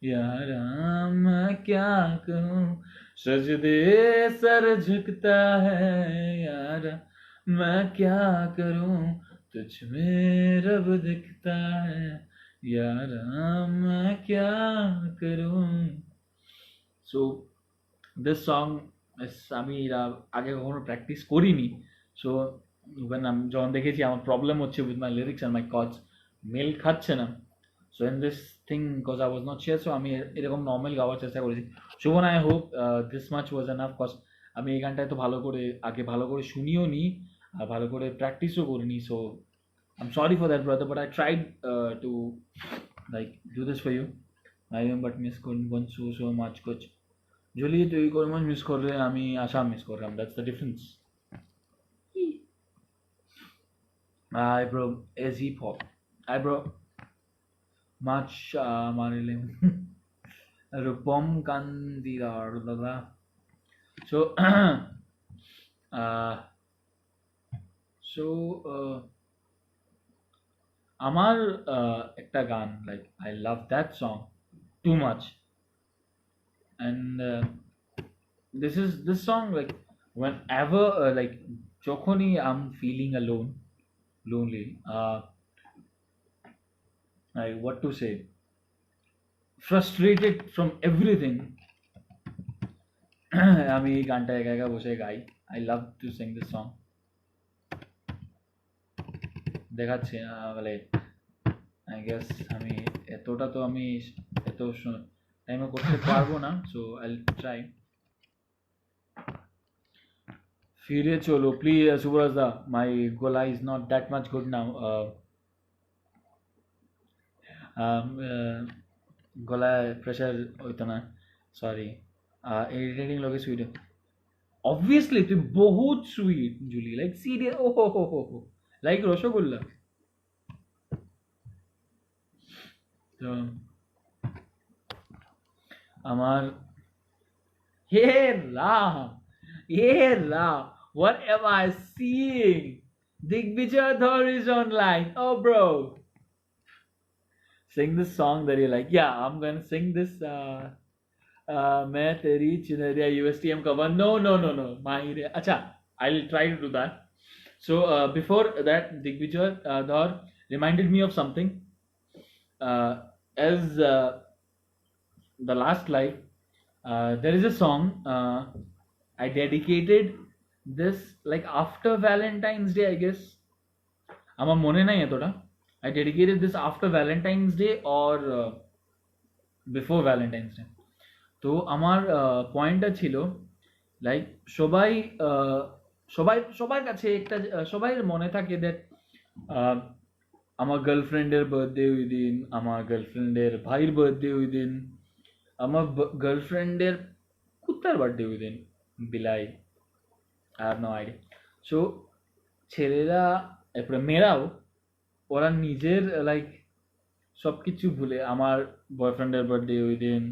यारा, मैं क्या कहूँ, सजदे सर झुकता है यारा, मैं क्या करूँ, तुझ में रब दिखता है यारा, मैं क्या करूँ। So this song আমি এরা আগে কখনো প্র্যাকটিস করিনি। সো যখন দেখেছি আমার প্রবলেম হচ্ছে with my lyrics and my cause, মেল খাচ্ছে না। So in this thing cause I was not sure, so আমি এরকম নর্মাল গাওয়ার চেষ্টা করেছি। Shubhan, I hope this much was enough, cause আমি এই গানটা এত ভালো করে আগে ভালো করে শুনিও নি আর ভালো করে প্র্যাকটিসও করিনি। So I am sorry for that brother, but I tried to like do this for you. I am but miss করবেন সো সো মাচ কোচ। যদি তুই করিমগঞ্জ মিস করলে আমি আসাম মিস করলাম, that's the difference. I bro as hip hop, I bro মাছ মারিলে রূপম কান্দিরার দাদা। সো সো আমার একটা গান, like I love that song too much, and this song, like whenever like jokhoni I'm feeling lonely, like what to say, frustrated from everything, আমি এই গানটা একা একা বসে গাই। I love to sing this song. দেখাচ্ছি বলে আই গেস আমি এতটা তো আমি এত টাইমে করতে পারবো না, সো আই ট্রাই। ফিরে চলো প্লিজ সুবরাজ দা, মাই গলা is not that much good now, গলায় প্রেশার হইতো না, সরি। ইরিটেটিং লোকে সুইট, অবভিয়াসলি তুই বহুত সুইট জুলি, লাইক সিরিয়াস, ও হো হো হো হো, লাইক রসগোল্লা। তো আমার হে রাম, হে Ram, what am I seeing? Digvijay Dhar is online. Oh bro, sing this song that you like. Yeah, I'm gonna sing this. मैं तेरी चुनरिया USTM cover. No. माहिर, अच्छा, I'll try to do that. So before that, Digvijay Dhar reminded me of something. As the last live, there is a song I dedicated this like after Valentine's Day, I guess. আমার মনে নাই এতটা। I dedicated this after Valentine's Day or before Valentine's Day. তো আমার পয়েন্টটা ছিল like সবাই সবার কাছে একটা সবাই মনে থাকে দ্যাট আমার গার্লফ্রেন্ডের বার্থডে ওই দিন, আমার গার্লফ্রেন্ডের ভাইয়ের বার্থডে ওই দিন, আমার গার্লফ্রেন্ডের কুত্তার বার্থডে ওই দিন, বিলাই, I have no idea. So ছেলেরা এরপরে মেয়েরাও ওরা নিজের লাইক সব কিছু ভুলে, আমার বয়ফ্রেন্ডের বার্থডে ওই দিন,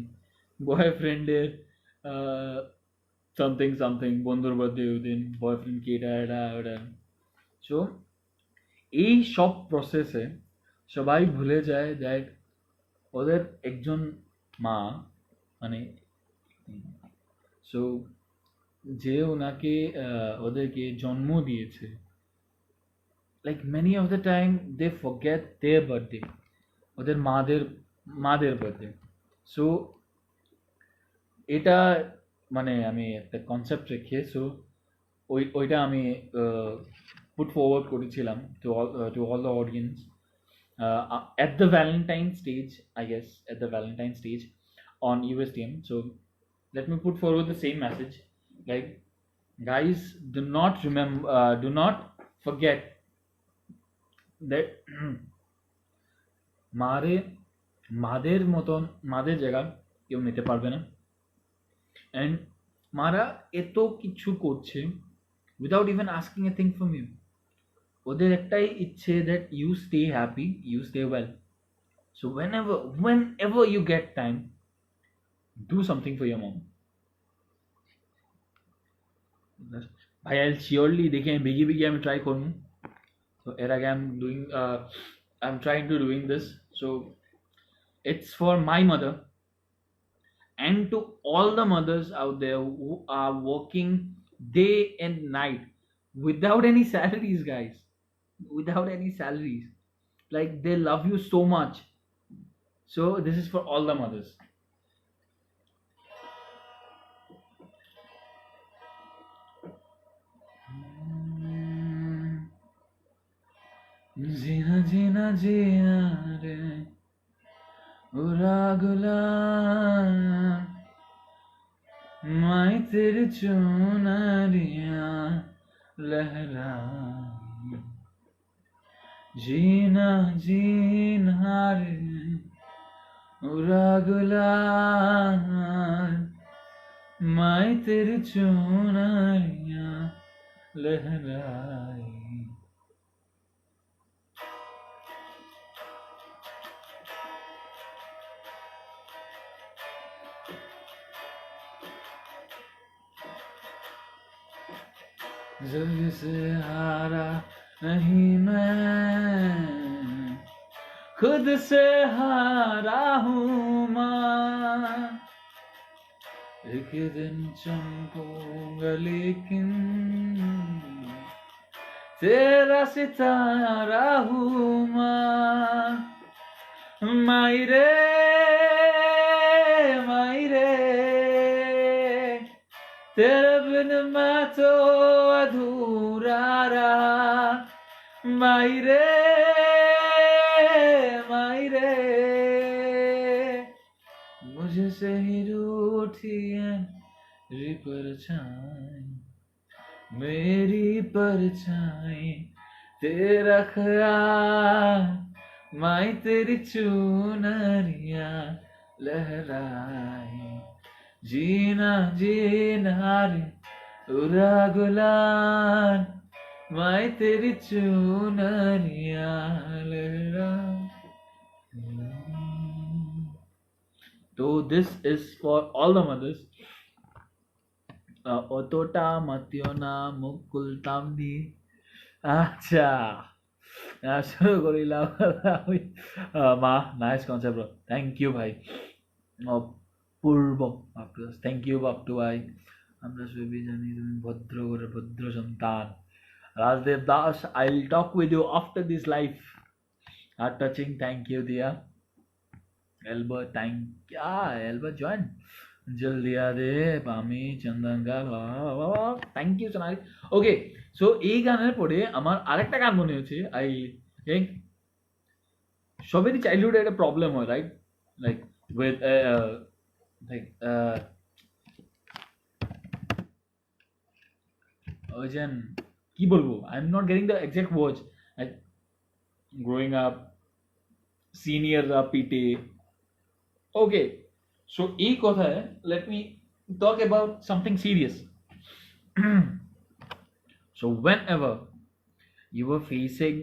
বয়ফ্রেন্ডের সামথিং সামথিং, বন্ধুর বার্থডে ওই দিন, বয়ফ্রেন্ড কি এটা ওটা। সো এই সব প্রসেসে সবাই ভুলে যায় দ্যাট ওদের একজন মা, মানে সো যে ওনাকে ওদেরকে জন্ম দিয়েছে, like many of the time they forget their birthday, ওদের মাদের বার্থডে। সো এটা মানে আমি একটা কনসেপ্ট রেখে, সো ওইটা আমি পুট ফরওয়ার্ড করেছিলাম to all the audience. at the Valentine stage, I guess, at the Valentine stage on USTM. So let me put forward the same message. Like, guys, do not forget that মারে মাদের মতন মাদের জায়গা কেউ নিতে পারবে না। অ্যান্ড মারা এত কিছু করছে without even asking a thing from you. ওদের একটাই ইচ্ছে that you stay happy, you stay well. So whenever you get time, do something for your mom. ভাই আই শিওরলি দেখে আমি বেগি বেগি আমি ট্রাই করবো। So এর আগে I'm trying to doing this. So it's for my mother and to all the mothers out there who are working day and night without any salaries, guys, without any salaries. Like, they love you so much. So this is for all the mothers. জিনা জিনা জিনা রে উড়াগুলা মাই তেরে চুনারিয়া লহরা जीना जीना रे उड़ागुला मैं तेरी चुनरिया लहराई। जग से हारा नहीं मैं, खुद से हारा हूँ माँ। एक दिन चमकूंगा लेकिन तेरा सितारा हूँ माँ। मायरे मायरे तेरे बिन मैं तो अधूरा रहा। मायरे मायरे मुझे से ही रूठी है मेरी परछाई, मेरी परछाई तेरा ख्याल। माई तेरी चुनरिया लहराई, जीना जीना रे उड़ा गुलाल। माई तेरी चुनरिया लहराई। So this is for all the mothers. অতটা মাতিও না মুখ খুলতাম দি। আচ্ছা, শুরু করিলাম। মা, nice concept bro, thank you ভাই। অপূর্ব, থ্যাংক ইউ বাপটু ভাই। আমরা সবই জানি তুমি ভদ্র করে ভদ্র সন্তান। Rajdev Das, I will talk with you after this life. Heart touching, thank you Diya. Albert, Albert join. जल्दी आ दे पामी चंदन का thank you Sonali. Okay, so এই গানের পরে আমার আরেকটা গান মনে হচ্ছে। আই থিঙ্ক সবেরই চাইল্ডহুডে একটা প্রবলেম হয়, রাইট? লাইক উইথ লাইক ওই যে কি বলবো, I am not getting the exact words. Like growing up, সিনিয়ররা পিটে। Okay, so এই কথায় let me talk about something serious. So whenever you were facing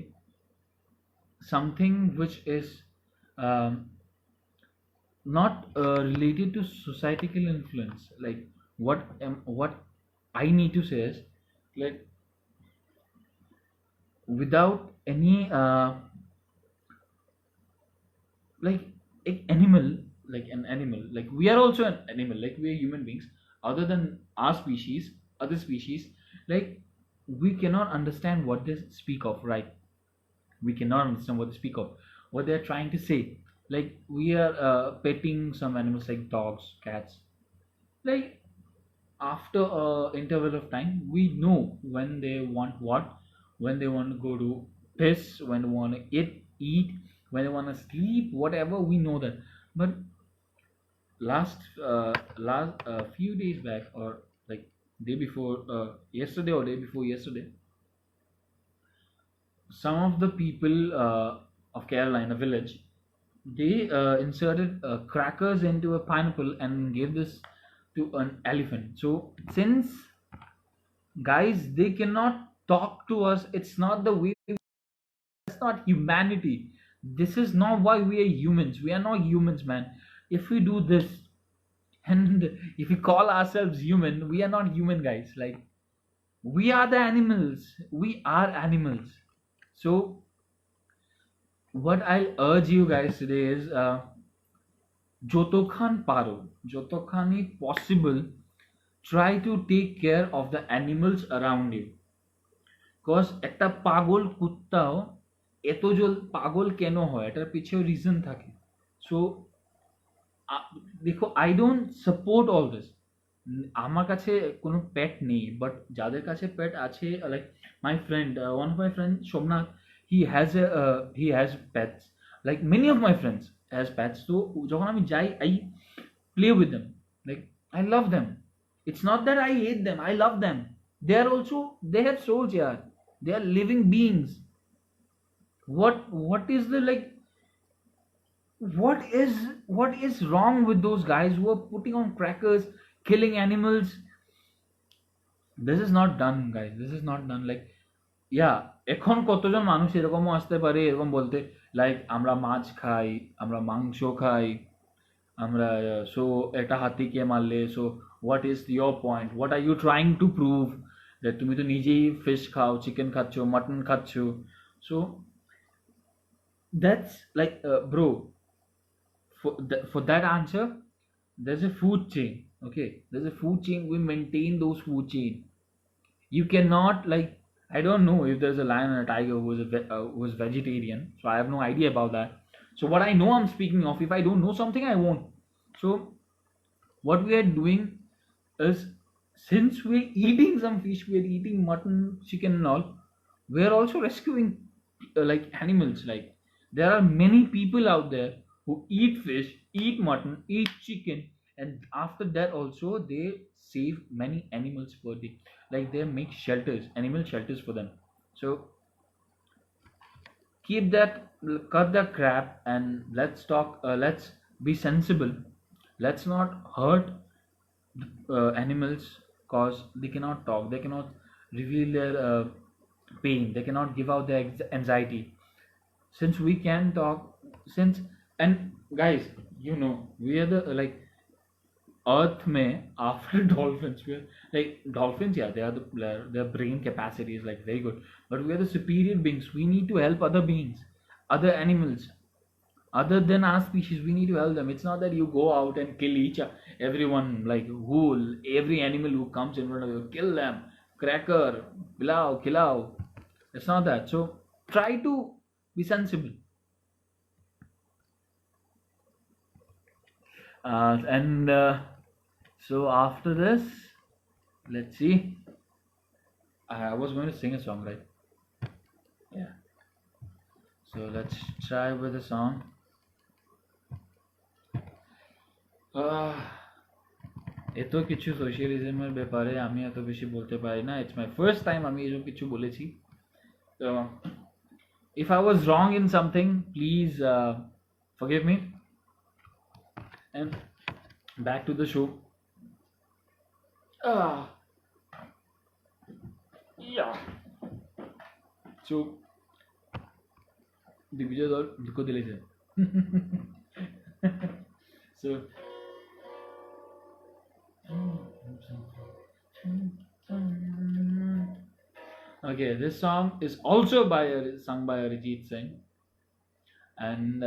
something which is not related to societal influence, like what I need to say is, like, without any like an animal, like we are also an animal, like we are human beings. Other than our species, other species, like, we cannot understand what they speak of, right? We cannot understand what they speak of, what they are trying to say. Like, we are petting some animals like dogs, cats. Like, after a interval of time, we know when they want what, when they want to go to piss, when they want to eat, when they want to sleep, whatever, we know that. But last few days back, or like day before yesterday or day before yesterday, some of the people of Carolina village, they inserted crackers into a pineapple and gave this to an elephant. So since guys, they cannot talk to us, it's not the way, that's not humanity. This is not why we are humans. We are not humans, man. If we do this, and if we call ourselves human, we are not human, guys. Like, we are the animals. We are animals. So what I'll urge you guys today is যতক্ষণ পারো, যতখানি possible, try to take care of the animals around you. Because একটা পাগল কুত্তাও এত পাগল কেন হয়, এটার পিছেও রিজন থাকে। সো দেখো, I don't support all this. আমার কাছে কোনো পেট নেই, বাট যাদের কাছে পেট আছে, like my friend, one of my friend Somnath, he has pets, like many of my friends has pets. So যখন আমি যাই, I play with them, like I love them. It's not that I hate them, I love them. They are also, they have souls, yeah, they are living beings. What is the, like, what is wrong with those guys who are putting on crackers, killing animals? This is not done, guys, this is not done. Like, yeah, এখন কতজন মানুষ এরকমও আসতে পারে এরকম বলতে, like আমরা মাছ খাই, আমরা মাংস খাই, আমরা সো একটা হাতিকে মারলে, so what is your point, what are you trying to prove? That তুমি তো নিজেই ফিশ খাও, চিকেন খাচ্ছ, মাটন খাচ্ছ। So that's like, bro, for that answer, there's a food chain. Okay, there's a food chain, we maintain those food chain. You cannot, like, I don't know if there's a lion and a tiger who is vegetarian, so I have no idea about that. So what I know, I'm speaking of. If I don't know something, I won't. So what we are doing is, since we're eating some fish, we're eating mutton, chicken and all, we're also rescuing like animals. Like, there are many people out there who eat fish, eat mutton, eat chicken, and after that also they save many animals per day. Like, they make shelters, animal shelters for them. So keep that, cut the crap, and let's talk, let's be sensible. Let's not hurt animals, cause they cannot talk, they cannot reveal their pain, they cannot give out their anxiety. Since we can talk, since, and guys, you know, we are the, like, earth mein after dolphins, we are like dolphins, yeah, they are their brain capacity is like very good, but we are the superior beings. We need to help other beings, other animals, other than our species. We need to help them. It's not that you go out and kill everyone, like every animal who comes in front of you, kill them, cracker, kilao. It's not that. So try to be sensible. And so after this, let's see, I was going to sing a song, right? Yeah, so let's try with a song. এত কিছু সোশ্যালিজমের ব্যাপারে আমি এত বেশি বলতে পারি না। It's my first time আমি এসব কিছু বলেছি। তো if I was wrong in something, please forgive me. And back to the show. Yeah. So Digvijay दौर दुखो दिले से. So okay, this song is also sung by Arijit Singh, and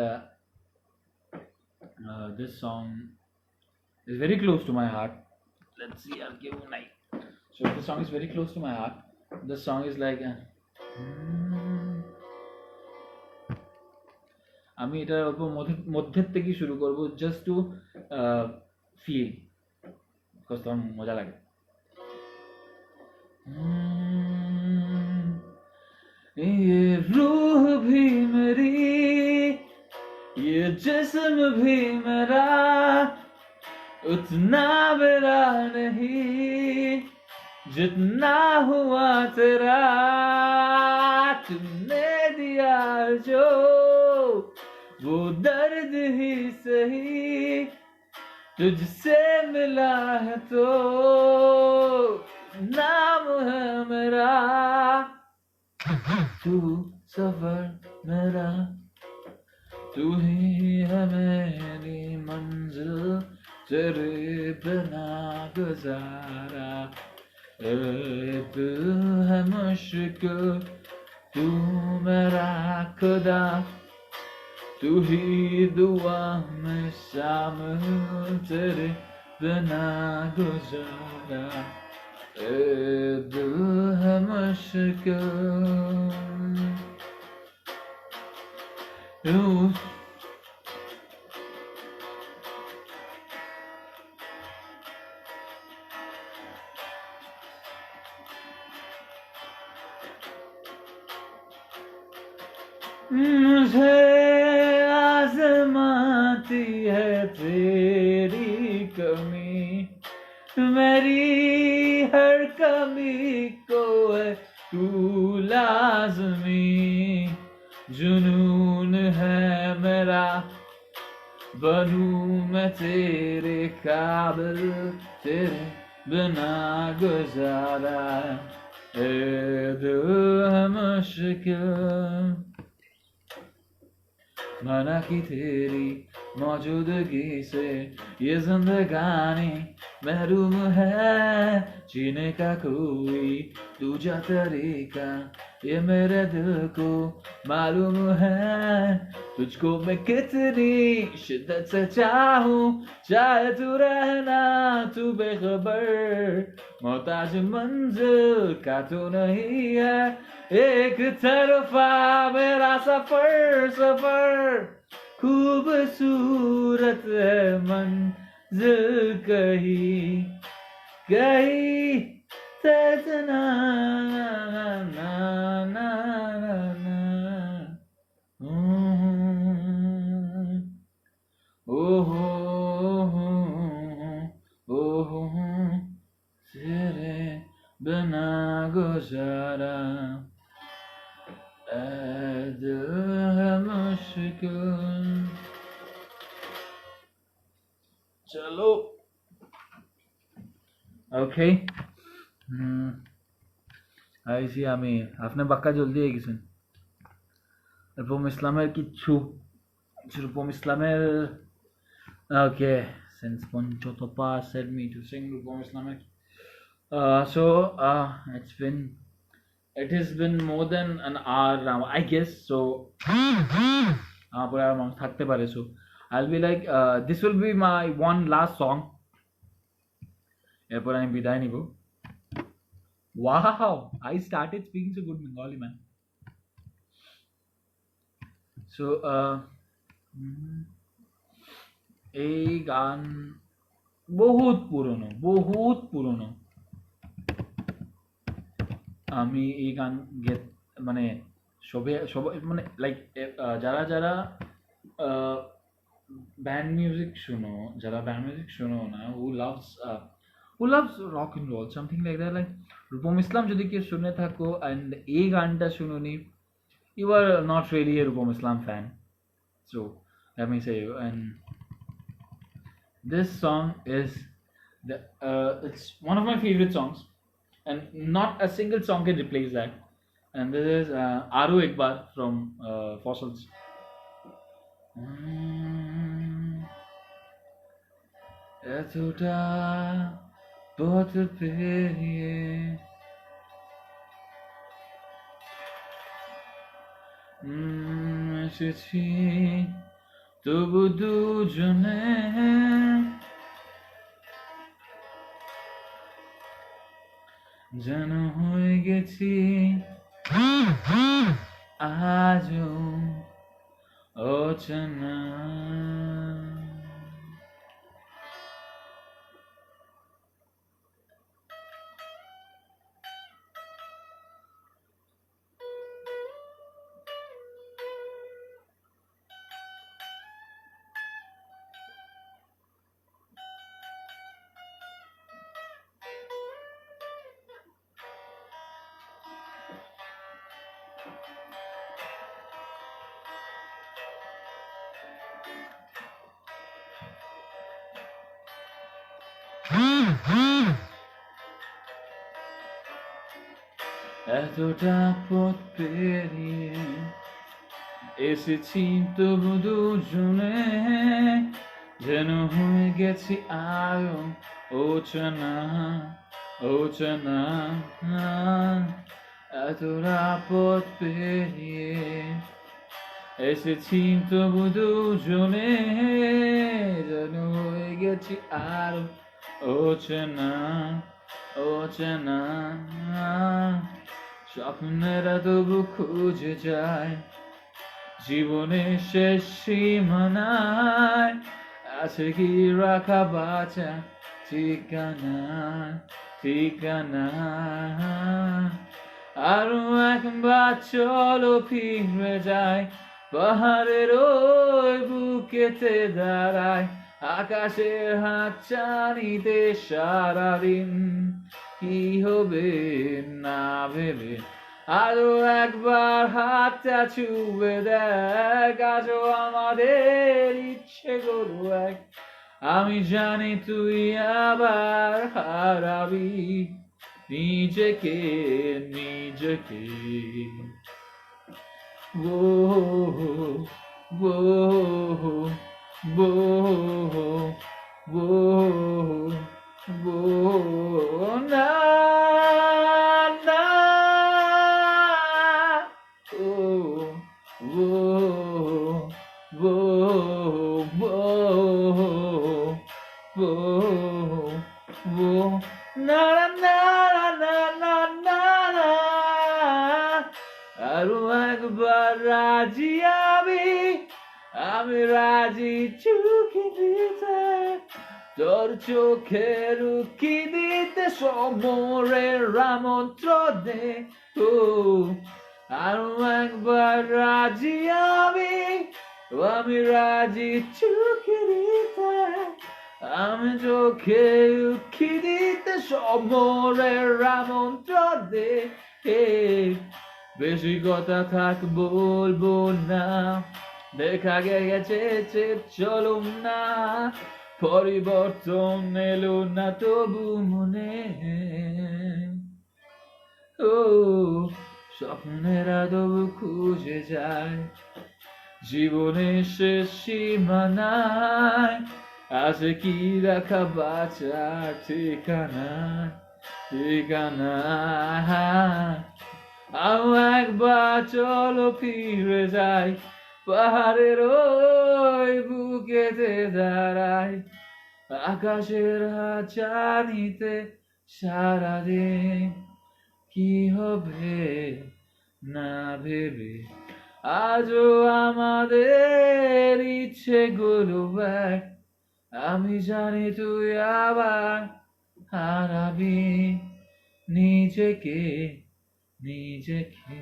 this song is very close to my heart. Let's see, I'll give you a night. So this song is very close to my heart. This song is like আমি এটা অল্প মধ্যের থেকে শুরু করব, just two feel, because তখন মজা লাগে। ये रूह भी मेरी ये जिस्म भी मेरा उतना मेरा नहीं जितना हुआ तेरा, तुमने दिया जो वो दर्द ही सही, तुझसे मिला है तो नाम है मेरा। तू सफर मेरा, तू ही है मेरी मंजिल, तेरे बिना गुजारा तू है मुश्किल, तू मेरा खुदा, तू ही दुआ में शामिल, तेरे बिना गुजारा दिल है मुश्किल। मुझे आजमाती है तेरी कमी, मेरी हर कमी को है तू लाज़मी, जुनून है मेरा बनूं मैं तेरे काबिल, तेरे बिना गुजारा दिल है मुश्किल। मना की तेरी मौजूदगी से ये जिंदगानी महरूम है, जीने का कोई दूजा तरीका ये मेरे दिल को मालूम है। तुझको मैं कितनी शिद्दत से चाहूं, चाहे तू रहना तू बेखबर, मोहताज मंजिल का तू नहीं है, एक तरफा मेरा सफर सफर, खूबसूरत है मंजिल कहीं कहीं तेजना ना ना ना ना ओहो तेरे बिना गुजारा दिल है मुश्किल। चलो ওকে আইসি আমি আপনি বাক্কা জলদি হয়ে গেছেন। রূপম ইসলামের কিচ্ছু রূপম ইসলামের ওকে since Panchotopa said me to sing Rupam Islamic. So it has been more than an hour now, I guess. So থাকতে পারে, so I'll be like this will be my one last song, এরপর আমি বিদায় নিব। Wow, I started speaking so good Bengali, man. So এই গান বহুত পুরনো। আমি এই গান মানে সবাই মানে লাইক যারা ব্যান্ড মিউজিক শোনো না, who loves rock and roll, something like that, like Rupam Islam যদি কেউ শুনে থাকো and এই গানটা শুনোনি, you are not really a Rupam Islam fan, so let me say you. And this song is it's one of my favorite songs, and not a single song can replace that. And this is Aru Ekbar from Fossils. এতটা পথ পেরিয়ে এসেছি তবু দুজনে যেন হয়ে গেছি আজও অচেনা। এতটা পথ পেরিয়ে এসেছি তবু দুজনে, যেন হয়ে গেছি আরো অচেনা অচেনা। এতটা পথ পেরিয়ে এসেছি তবু দুজনে, যেন হয়ে গেছি আরো অচেনা অচেনা। স্বপ্নেরা তবু খুঁজে যায় জীবনের শেষ সীমানায়, আছে কি রাখা বাঁচা ঠিকানা ঠিকানা। আরো একবার চলো ফিরে যায়, পাহাড়ের ওই বুকেতে দাঁড়ায়, আকাশের হাত চানিতে সারাদিন কি হবে না ভেবে। আরো একবার হাতটা ছুঁয়ে দেখ, আজও আমাদের ইচ্ছে গুলো এক। আমি জানি তুই আবার হারাবি নিজেকে নিজেকে। ও ও ও ও না না ও ও ও ও ও না না না না না না। আরো একবার রাজি আমি রাজি চুকি দিতে, তোর চোখের উকি দিতে সমরের আমন্ত্র দে। ও আরো একবার রাজি আমি রাজি চুকি দিতে, আমি চোখে উকি দিতে সমরের আমন্ত্র দে। বেশি কথা থাক বলবো না, দেখা গেছে চলো না, পরিবর্তন এলো না তবু মনে। ও স্বপ্নেরা তবু খুঁজে যায় জীবনের শেষ সীমানায়, আছে কি রাখা বাঁচার ঠিকানা ঠিকানা। আরো একবার চলো ফিরে যাই, পাহাড়ের ওই বুকেতে দাঁড়াই, আকাশের চানিতে সারাদিন কি হবে না ভেবে। আজও আমাদের ইচ্ছে গুলো এক, আমি জানি তুই আবার হারাবি নিজেকে নিজেকে।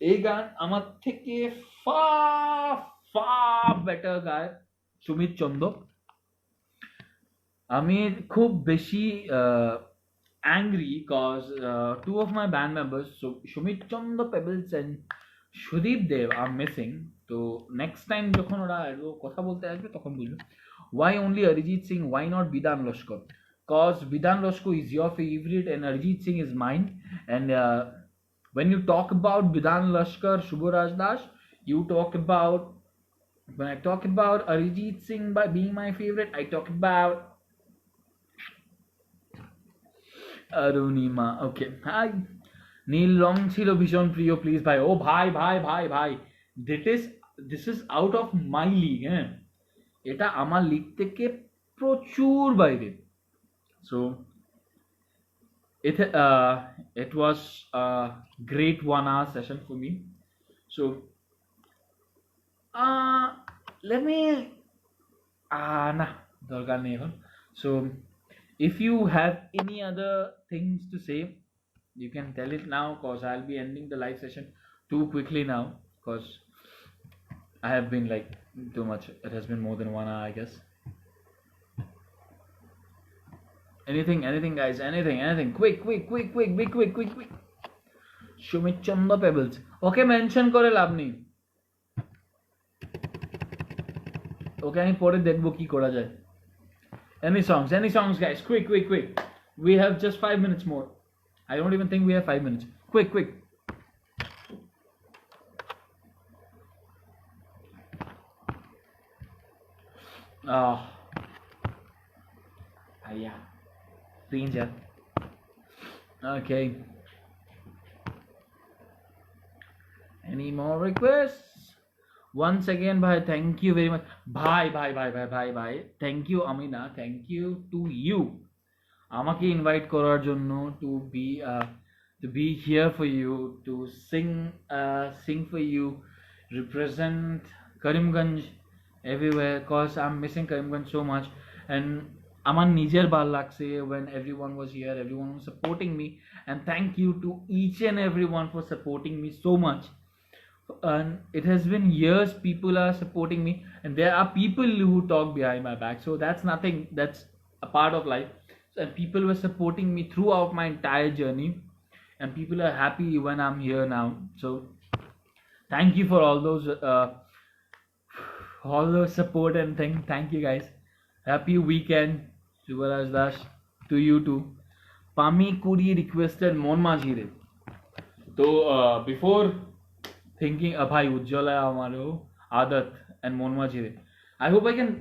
এই গান আমার থেকে far far better গায় সুমিত চন্দ। আমি খুব বেশি angry cause two of my band members, so Shumit Chanda Pebbles and Shudeep Dev are missing. তো next time যখন ওরা কথা বলতে আসবে তখন বলবে why only Arijit Singh, why not Bidan Lashkar? Cause Bidan Lashkar is your favorite and Arijit Singh is mine, and when you talk about Bidan Lashkar, Shubhraj Das, you talk about, when I talk about Arijit Singh by being my favorite, I talk about Arunima. Okay hi, নীল রং ছিল ভীষণ প্রিয় please ভাই। ও ভাই ভাই ভাই ভাই, this is out of my league. হ্যাঁ, এটা আমার লিগ থেকে প্রচুর বাইরে। So it was a great 1 hour session for me. So let me nah, দরকার নেই এখন। So if you have any other things to say, you can tell it now, cause I'll be ending the live session too quickly now, cause I have been like too much. It has been more than 1 hour, I guess. Anything guys, anything, quick, be quick. Shumit Chanda Pebbles, okay, mention করে লাভ নেই, ওকে আমি পরে দেখবো কি করা যায়। Any songs, guys? Quick. We have just 5 minutes more. I don't even think we have 5 minutes. Quick. Oh, yeah. Ranger. Okay. Any more requests? Once again, bhai, thank you very much. Bhai. Thank you, Amina. Thank you to you. আমাকে invite করার জন্য to be here for you, to sing for you, represent Karimganj everywhere, cause I'm missing Karimganj so much, and আমার নিজের ভাল লাগছে when everyone was here, everyone was supporting me, and thank you to each and everyone for supporting me so much. And it has been years people are supporting me, and there are people who talk behind my back, so that's nothing, that's a part of life. And people were supporting me throughout my entire journey, and people are happy when I'm here now. So thank you for all those support, and thank you guys. Happy weekend, Yuvraj Das, to you too. Pami Kuri requested Mon Majhire. So before thinking bhai Ujjwala Amaro, Adat and Mon Majhire, I hope I can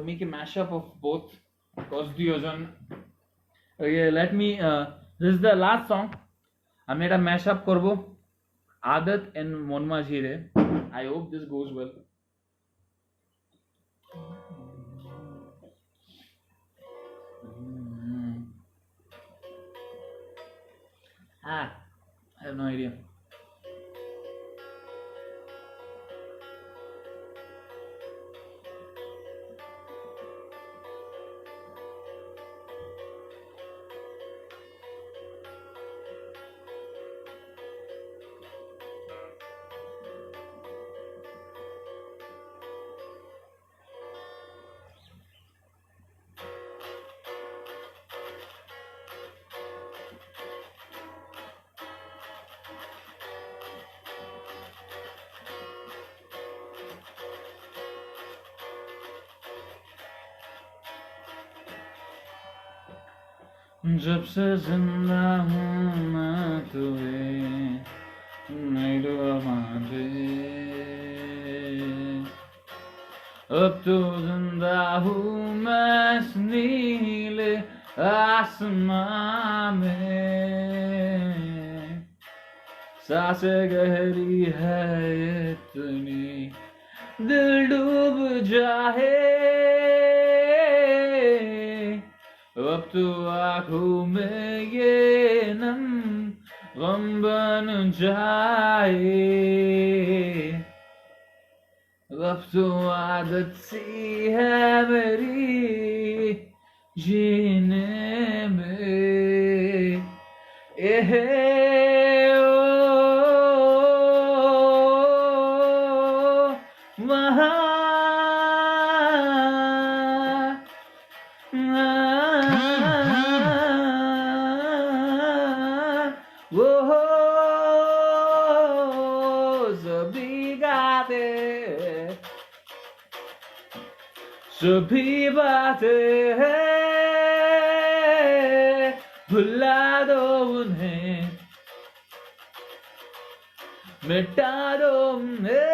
make a mashup of both, because the Ojan. Okay, let me this is the last song. I made a mashup korbo Adat and Mon Majhire. I hope this goes well. I have no idea. जब से जिंदा हूँ मैं तुम्हें नहीं डूबा दे, अब तो जिंदा हूँ मैं इस नीले आसमां में, सांसें गहरी है इतनी दिल डूब जाए, अब तो आँखों में ये नम गम बन जाए, अब तो आदत सी है मेरी जीने में, सभी बातें भुला दो उन्हें, मिटा दो उन्हें,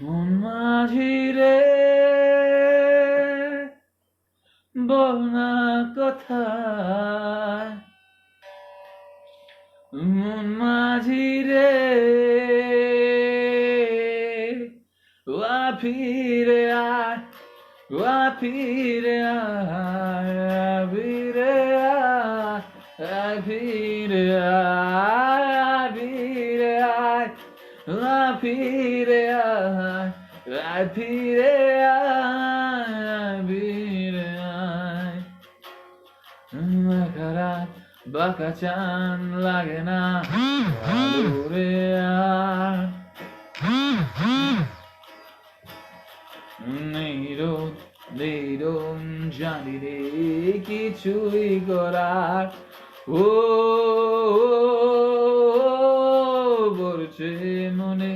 Mon Majhire bolna kotha, Mon Majhire wapire aa, wapire aa, wapire aa, wapire aa, wapire aa, wapire aa, wapire aa, wapire aa. Makara bakachan lage na, wapire aa. জানি রে কিছুই করার ও পড়ছে মনে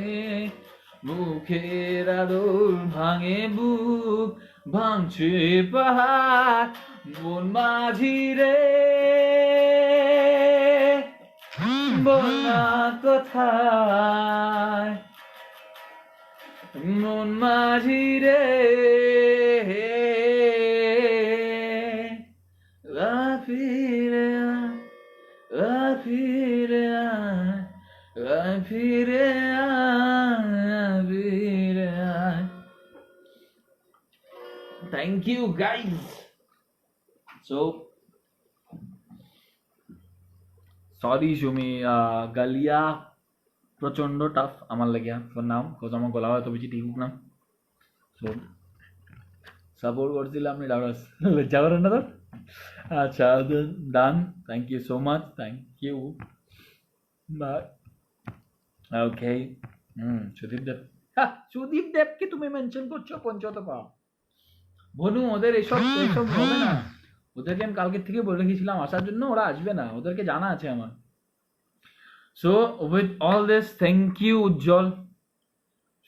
মুখের আদর ভাঙে বুক ভাঙছে পাহাড় মন মাঝি রে বল না কোথায় মন মাঝি রে ফিরে ফিরে ফিরে ফিরে thank you guys so sorry Sumi গালিয়া প্রচন্ড টাফ আমার লাগিয়া ফর নাও বিকজ আমার গলা হয়তো বেশি ঠিক না সো সাপোর্ট করছিলাম আপনি ডাউরাস লজ্জা করেন না তো আচ্ছা done thank you so much thank you bye okay Sudip Deb Sudip দেবকে তুমি মেনশন করছো পঞ্চতপা বনু ওদের এসব এসব হবে না ওদেরকে আমি কালকের থেকে বলে রেখেছিলাম আসার জন্য ওরা আসবে না ওদেরকে জানা আছে আমার so with all this thank you Ujjwal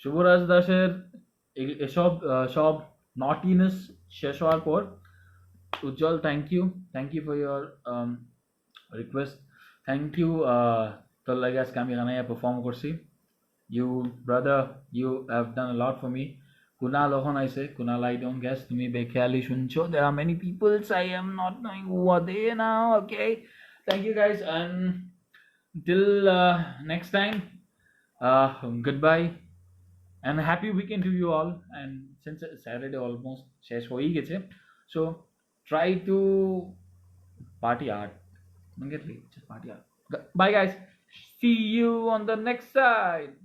Shubhraj দাসের এসব সব নটিনেস শেষ হওয়ার পর Ujjwal thank you for your request thank you তোর লাগে আজকে আমি গানে পারফর্ম করছি you brother you have done a lot for me Kunal Ohan I say, Kunal I don't guess, tumi bekhayali shuncho. There are many people, I am not knowing who are they now, okay? Thank you guys and till next time, goodbye and happy weekend to you all and since Saturday almost shesh hoyi geche, so try to party hard. Just party hard. Bye guys, see you on the next side.